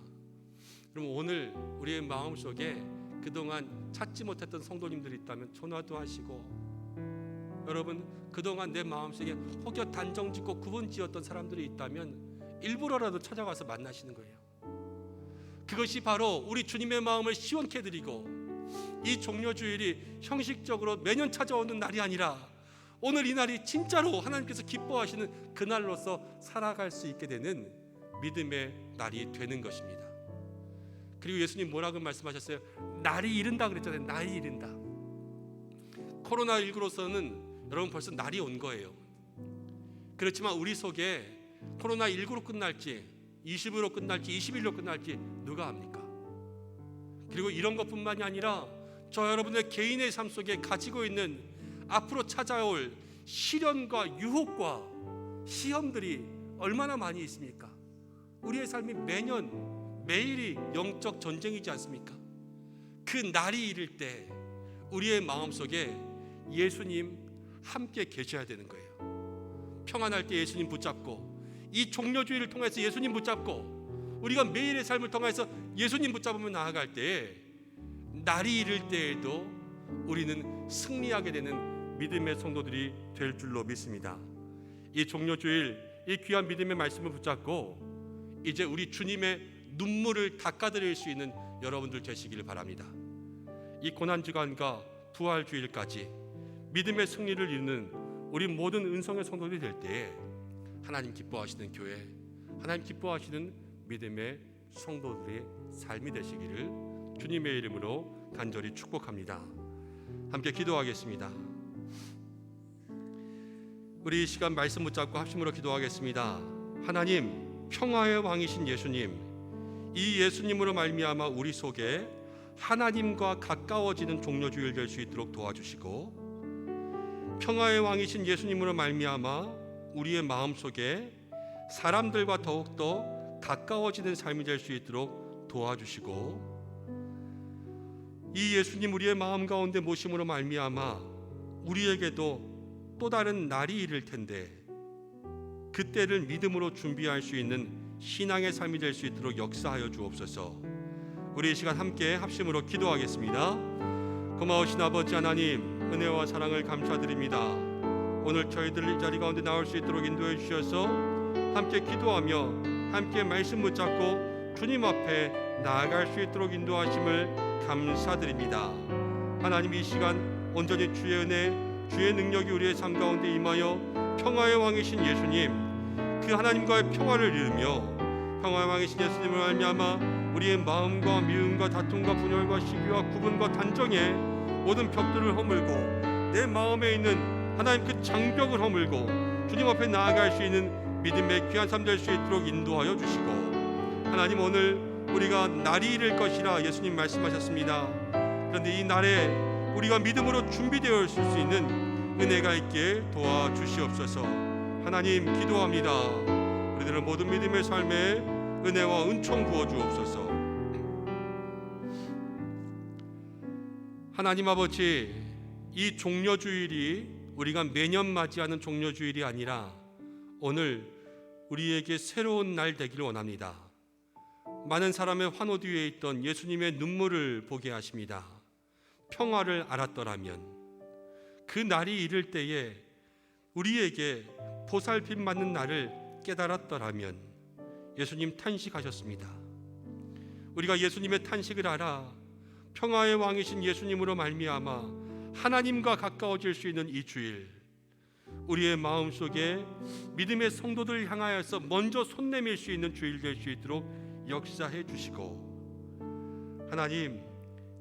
그럼 오늘 우리의 마음속에 그동안 찾지 못했던 성도님들이 있다면 전화도 하시고, 여러분 그동안 내 마음속에 혹여 단정짓고 구분지었던 사람들이 있다면 일부러라도 찾아가서 만나시는 거예요. 그것이 바로 우리 주님의 마음을 시원케 해드리고, 이 종려주일이 형식적으로 매년 찾아오는 날이 아니라 오늘 이 날이 진짜로 하나님께서 기뻐하시는 그날로서 살아갈 수 있게 되는 믿음의 날이 되는 것입니다. 그리고 예수님 뭐라고 말씀하셨어요? 날이 이른다 그랬잖아요. 날이 이른다. 코로나19로서는 여러분 벌써 날이 온 거예요. 그렇지만 우리 속에 코로나19로 끝날지 20으로 끝날지 21로 끝날지 누가 압니까? 그리고 이런 것뿐만이 아니라 저 여러분의 개인의 삶 속에 가지고 있는 앞으로 찾아올 시련과 유혹과 시험들이 얼마나 많이 있습니까? 우리의 삶이 매년 매일이 영적 전쟁이지 않습니까? 그 날이 이를 때 우리의 마음속에 예수님 함께 계셔야 되는 거예요. 평안할 때 예수님 붙잡고, 이 종려주의를 통해서 예수님 붙잡고, 우리가 매일의 삶을 통해서 예수님 붙잡으며 나아갈 때에 날이 이를 때에도 우리는 승리하게 되는 믿음의 성도들이 될 줄로 믿습니다. 이 종려주일, 이 귀한 믿음의 말씀을 붙잡고 이제 우리 주님의 눈물을 닦아드릴 수 있는 여러분들 되시기를 바랍니다. 이 고난주간과 부활주일까지 믿음의 승리를 이루는 우리 모든 은성의 성도들이 될 때에 하나님 기뻐하시는 교회, 하나님 기뻐하시는 믿음의 성도들의 삶이 되시기를 주님의 이름으로 간절히 축복합니다. 함께 기도하겠습니다. 우리 이 시간 말씀 붙잡고 합심으로 기도하겠습니다. 하나님, 평화의 왕이신 예수님, 이 예수님으로 말미암아 우리 속에 하나님과 가까워지는 종려주일 될 수 있도록 도와주시고, 평화의 왕이신 예수님으로 말미암아 우리의 마음속에 사람들과 더욱더 가까워지는 삶이 될 수 있도록 도와주시고, 이 예수님 우리의 마음 가운데 모심으로 말미암아 우리에게도 또 다른 날이 이를 텐데 그때를 믿음으로 준비할 수 있는 신앙의 삶이 될 수 있도록 역사하여 주옵소서. 우리 이 시간 함께 합심으로 기도하겠습니다. 고마우신 아버지 하나님, 은혜와 사랑을 감사드립니다. 오늘 저희들 이 자리 가운데 나올 수 있도록 인도해 주셔서 함께 기도하며 함께 말씀 붙잡고 주님 앞에 나아갈 수 있도록 인도하심을 감사드립니다. 하나님, 이 시간 온전히 주의 은혜, 주의 능력이 우리의 삶 가운데 임하여 평화의 왕이신 예수님, 그 하나님과의 평화를 이루며 평화의 왕이신 예수님을 말미암아 우리의 마음과 미움과 다툼과 분열과 시기와 구분과 단정의 모든 벽들을 허물고 내 마음에 있는 하나님 그 장벽을 허물고 주님 앞에 나아갈 수 있는 믿음의 귀한 삶 될 수 있도록 인도하여 주시고, 하나님 오늘 우리가 날이 이를 것이라 예수님 말씀하셨습니다. 그런데 이 날에 우리가 믿음으로 준비되어 있을 수 있는 은혜가 있게 도와주시옵소서. 하나님 기도합니다. 우리들은 모든 믿음의 삶에 은혜와 은총 부어주옵소서. 하나님 아버지, 이 종려주일이 우리가 매년 맞이하는 종려주일이 아니라 오늘 우리에게 새로운 날 되기를 원합니다. 많은 사람의 환호 뒤에 있던 예수님의 눈물을 보게 하십니다. 평화를 알았더라면, 그 날이 이를 때에 우리에게 보살핌 받는 날을 깨달았더라면, 예수님 탄식하셨습니다. 우리가 예수님의 탄식을 알아 평화의 왕이신 예수님으로 말미암아 하나님과 가까워질 수 있는 이 주일, 우리의 마음속에 믿음의 성도들을 향하여서 먼저 손 내밀 수 있는 주일 될 수 있도록 역사해 주시고, 하나님,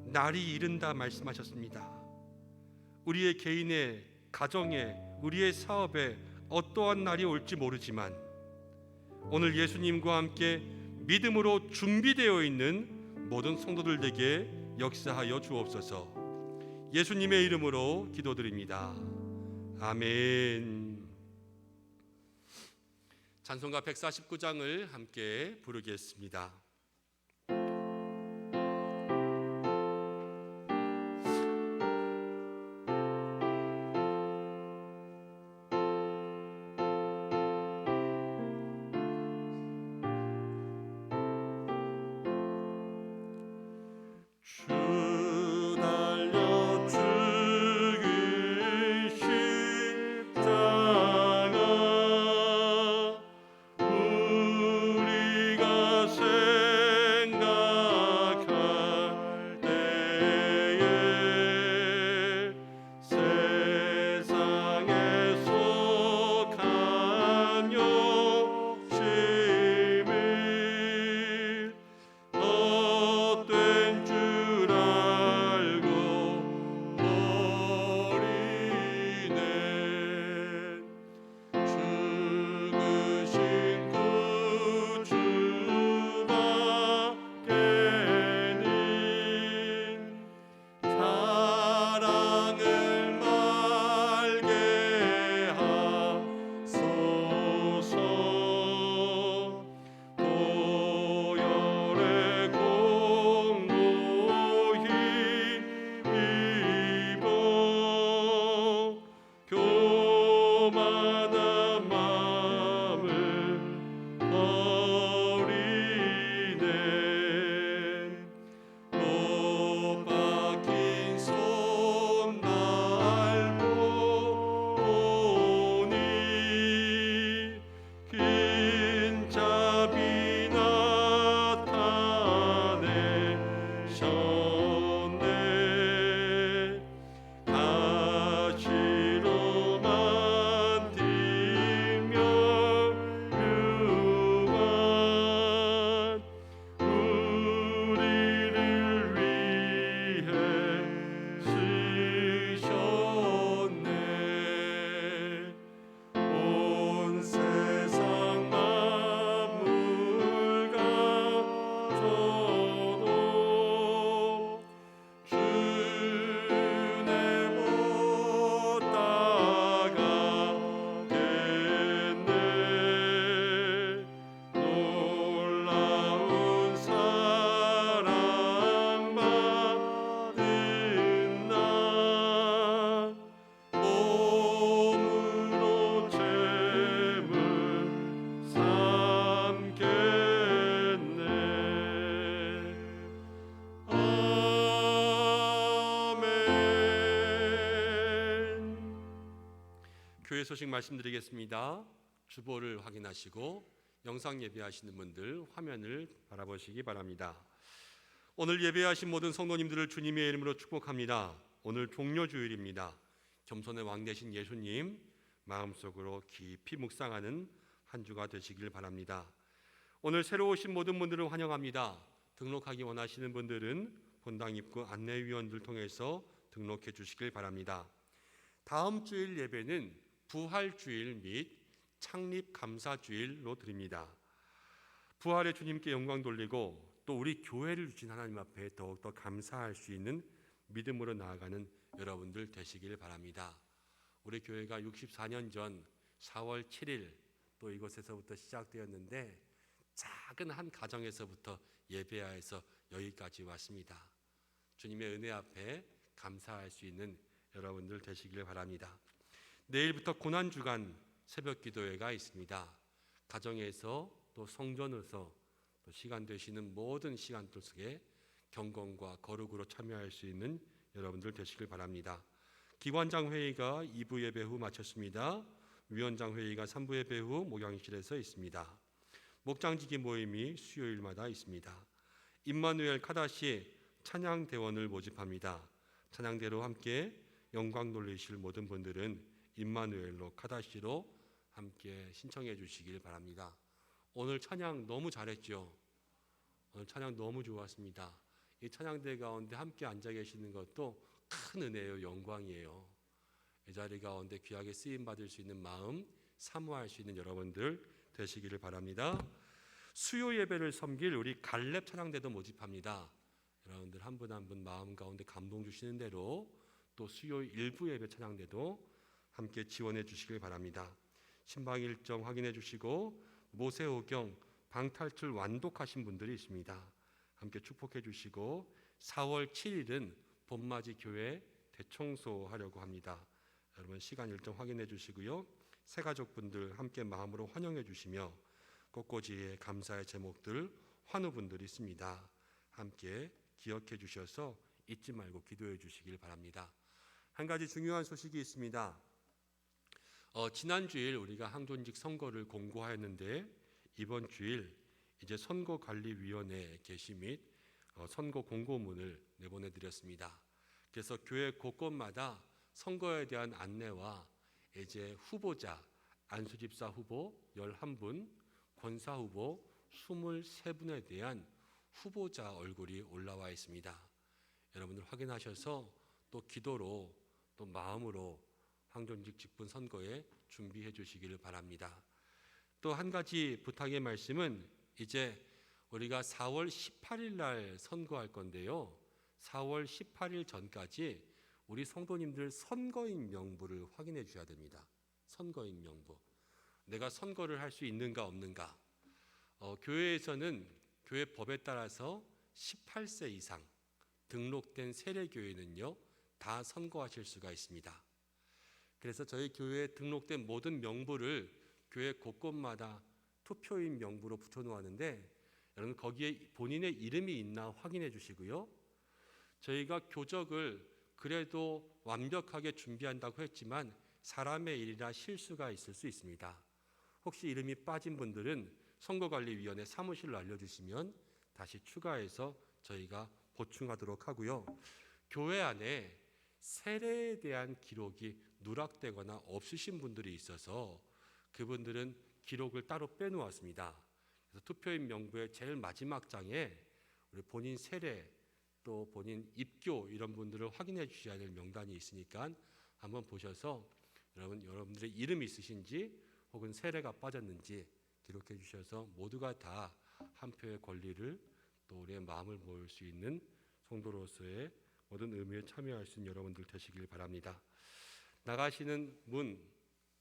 날이 이른다 말씀하셨습니다. 우리의 개인의 가정에, 우리의 사업에 어떠한 날이 올지 모르지만 오늘 예수님과 함께 믿음으로 준비되어 있는 모든 성도들에게 역사하여 주옵소서. 예수님의 이름으로 기도드립니다. 아멘. 찬송가 149장을 함께 부르겠습니다. 교회 소식 말씀드리겠습니다. 주보를 확인하시고 영상 예배하시는 분들 화면을 바라보시기 바랍니다. 오늘 예배하신 모든 성도님들을 주님의 이름으로 축복합니다. 오늘 종료주일입니다. 겸손의 왕 되신 예수님 마음속으로 깊이 묵상하는 한 주가 되시길 바랍니다. 오늘 새로 오신 모든 분들을 환영합니다. 등록하기 원하시는 분들은 본당 입구 안내위원들 통해서 등록해 주시길 바랍니다. 다음 주일 예배는 부활주일 및 창립감사주일로 드립니다. 부활의 주님께 영광 돌리고 또 우리 교회를 주신 하나님 앞에 더욱더 감사할 수 있는 믿음으로 나아가는 여러분들 되시길 바랍니다. 우리 교회가 64년 전 4월 7일 또 이곳에서부터 시작되었는데 작은 한 가정에서부터 예배하여서 여기까지 왔습니다. 주님의 은혜 앞에 감사할 수 있는 여러분들 되시길 바랍니다. 내일부터 고난주간 새벽기도회가 있습니다. 가정에서 또 성전에서 또 시간 되시는 모든 시간들 속에 경건과 거룩으로 참여할 수 있는 여러분들 되시길 바랍니다. 기관장 회의가 2부 예배 후 마쳤습니다. 위원장 회의가 3부 예배 후 목양실에서 있습니다. 목장지기 모임이 수요일마다 있습니다. 임마누엘 카다시 찬양대원을 모집합니다. 찬양대로 함께 영광 돌리실 모든 분들은 임마누엘로 카다시로 함께 신청해 주시길 바랍니다. 오늘 찬양 너무 잘했죠? 오늘 찬양 너무 좋았습니다. 이 찬양대 가운데 함께 앉아 계시는 것도 큰 은혜예요. 영광이에요. 이 자리 가운데 귀하게 쓰임 받을 수 있는 마음 사모할 수 있는 여러분들 되시기를 바랍니다. 수요 예배를 섬길 우리 갈렙 찬양대도 모집합니다. 여러분들 한 분 한 분 마음 가운데 감동 주시는 대로 또 수요 일부 예배 찬양대도 함께 지원해 주시길 바랍니다. 신방 일정 확인해 주시고 모세오경 방탈출 완독하신 분들이 있습니다. 함께 축복해 주시고 4월 7일은 봄맞이 교회 대청소하려고 합니다. 여러분 시간 일정 확인해 주시고요. 새가족분들 함께 마음으로 환영해 주시며 꽃꽂이에 감사의 제목들 환우분들이 있습니다. 함께 기억해 주셔서 잊지 말고 기도해 주시길 바랍니다. 한 가지 중요한 소식이 있습니다. 지난주일 우리가 항존직 선거를 공고하였는데 이번 주일 이제 선거관리위원회 게시 및 선거 공고문을 내보내드렸습니다. 그래서 교회 곳곳마다 선거에 대한 안내와 이제 후보자 안수집사 후보 11분, 권사 후보 23분에 대한 후보자 얼굴이 올라와 있습니다. 여러분들 확인하셔서 또 기도로 또 마음으로 항존직 직분 선거에 준비해 주시기를 바랍니다. 또 한 가지 부탁의 말씀은 이제 우리가 4월 18일 날 선거할 건데요. 4월 18일 전까지 우리 성도님들 선거인 명부를 확인해 주셔야 됩니다. 선거인 명부. 내가 선거를 할 수 있는가 없는가. 교회에서는 교회 법에 따라서 18세 이상 등록된 세례교회는요 다 선거하실 수가 있습니다. 그래서 저희 교회에 등록된 모든 명부를 교회 곳곳마다 투표인 명부로 붙여놓았는데 여러분 거기에 본인의 이름이 있나 확인해 주시고요. 저희가 교적을 그래도 완벽하게 준비한다고 했지만 사람의 일이라 실수가 있을 수 있습니다. 혹시 이름이 빠진 분들은 선거관리위원회 사무실로 알려주시면 다시 추가해서 저희가 보충하도록 하고요. 교회 안에 세례에 대한 기록이 누락되거나 없으신 분들이 있어서 그분들은 기록을 따로 빼놓았습니다. 그래서 투표인 명부의 제일 마지막 장에 우리 본인 세례 또 본인 입교 이런 분들을 확인해 주셔야 될 명단이 있으니까 한번 보셔서 여러분들의 이름이 있으신지 혹은 세례가 빠졌는지 기록해 주셔서 모두가 다 한 표의 권리를 또 우리의 마음을 모을 수 있는 성도로서의 모든 의미에 참여할 수 있는 여러분들 되시길 바랍니다. 나가시는 문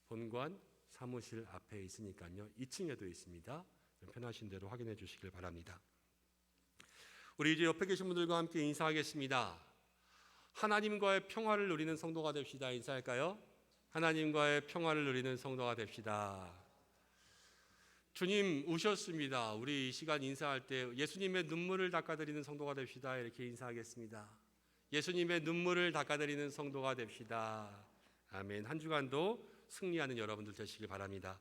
본관 사무실 앞에 있으니까요. 2층에도 있습니다. 편하신 대로 확인해 주시길 바랍니다. 우리 이제 옆에 계신 분들과 함께 인사하겠습니다. 하나님과의 평화를 누리는 성도가 됩시다. 인사할까요? 하나님과의 평화를 누리는 성도가 됩시다. 주님 오셨습니다. 우리 이 시간 인사할 때 예수님의 눈물을 닦아드리는 성도가 됩시다. 이렇게 인사하겠습니다. 예수님의 눈물을 닦아드리는 성도가 됩시다. 아멘. 한 주간도 승리하는 여러분들 되시길 바랍니다.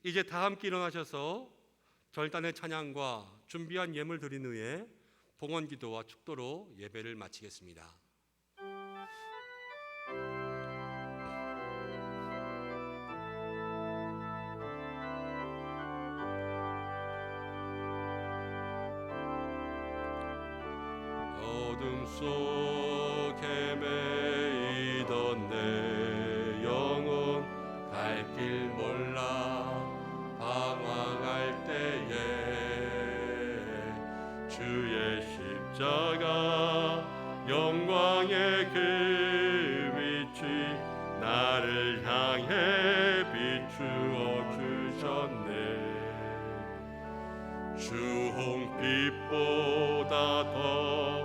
이제 다 함께 일어나셔서 절단의 찬양과 준비한 예물 드린 후에 봉헌기도와 축도로 예배를 마치겠습니다. 어둠 속 헤매이던 내 영혼 갈 길 몰라 방황할 때에 주의 십자가 영광의 그 빛이 나를 향해 비추어 주셨네. 주홍빛보다 더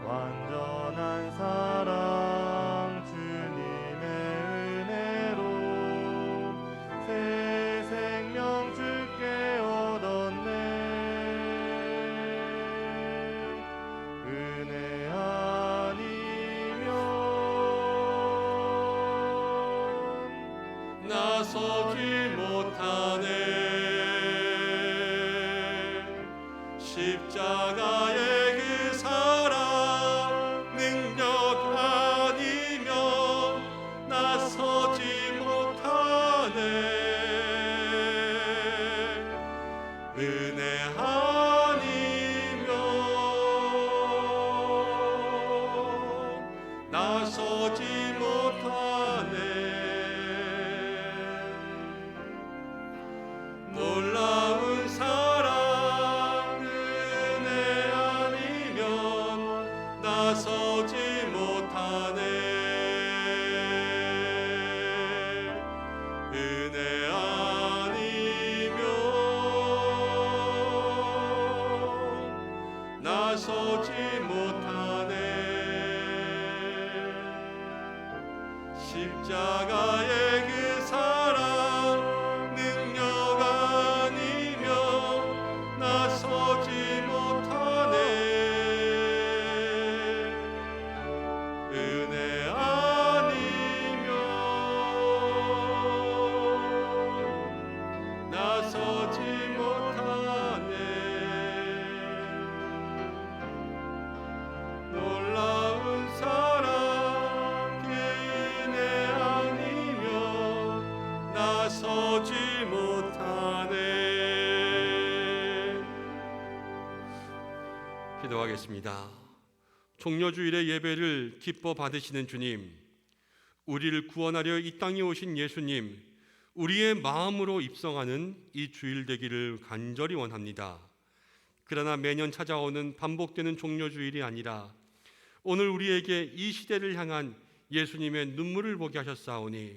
완전한 사랑 주님의 은혜로 나서지 못하네. 십자가의 그 사랑 능력 아니면 나서지 못하네. 은혜 아니면 나서지 못하네. 놀라운 사랑 은혜 아니면 나서지 못하네. 은혜 아니면 나서지 못하네. 십자가의 그 사랑 능력 아니면 나서지 못하네. 은혜 아니면 나서지 못하네. 놀라운 사랑 은혜 아니면 나서지 못하네. 기도하겠습니다. 종려주일의 예배를 기뻐 받으시는 주님, 우리를 구원하려 이 땅에 오신 예수님, 우리의 마음으로 입성하는 이 주일 되기를 간절히 원합니다. 그러나 매년 찾아오는 반복되는 종려주일이 아니라 오늘 우리에게 이 시대를 향한 예수님의 눈물을 보게 하셨사오니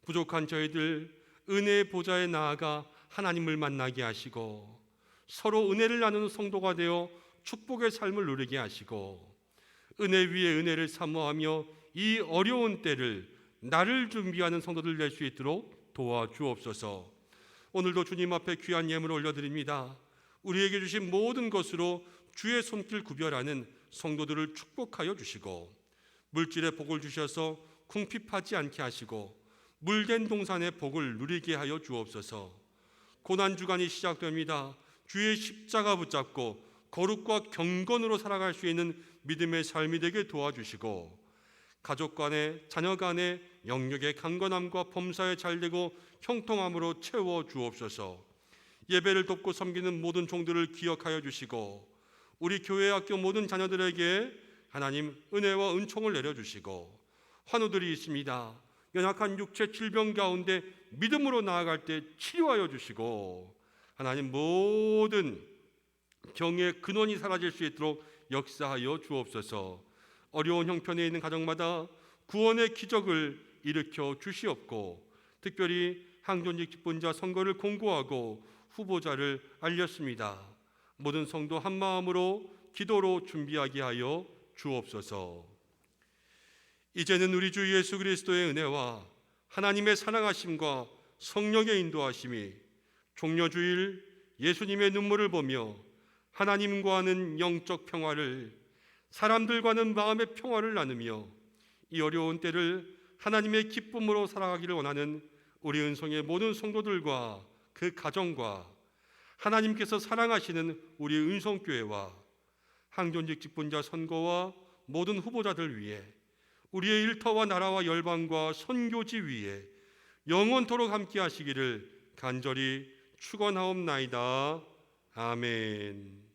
부족한 저희들 은혜의 보좌에 나아가 하나님을 만나게 하시고 서로 은혜를 나누는 성도가 되어 축복의 삶을 누리게 하시고 은혜 위에 은혜를 사모하며 이 어려운 때를 나를 준비하는 성도들 될 수 있도록 도와주옵소서. 오늘도 주님 앞에 귀한 예물을 올려드립니다. 우리에게 주신 모든 것으로 주의 손길 구별하는 성도들을 축복하여 주시고 물질의 복을 주셔서 궁핍하지 않게 하시고 물된 동산의 복을 누리게 하여 주옵소서. 고난주간이 시작됩니다. 주의 십자가 붙잡고 거룩과 경건으로 살아갈 수 있는 믿음의 삶이 되게 도와주시고 가족 간에 자녀 간에 영역의 강건함과 범사에 잘되고 형통함으로 채워 주옵소서. 예배를 돕고 섬기는 모든 종들을 기억하여 주시고 우리 교회 학교 모든 자녀들에게 하나님 은혜와 은총을 내려주시고 환우들이 있습니다. 연약한 육체 질병 가운데 믿음으로 나아갈 때 치료하여 주시고 하나님 모든 병의 근원이 사라질 수 있도록 역사하여 주옵소서. 어려운 형편에 있는 가정마다 구원의 기적을 일으켜 주시옵고 특별히 항존직 직분자 선거를 공고하고 후보자를 알렸습니다. 모든 성도 한 마음으로 기도로 준비하게 하여 주옵소서. 이제는 우리 주 예수 그리스도의 은혜와 하나님의 사랑하심과 성령의 인도하심이 종려주일 예수님의 눈물을 보며 하나님과 하는 영적 평화를 사람들과는 마음의 평화를 나누며 이 어려운 때를 하나님의 기쁨으로 살아가기를 원하는 우리 은성의 모든 성도들과 그 가정과 하나님께서 사랑하시는 우리 은성교회와 항존직 직분자 선거와 모든 후보자들 위해 우리의 일터와 나라와 열방과 선교지 위에 영원토록 함께 하시기를 간절히 축원하옵나이다. 아멘.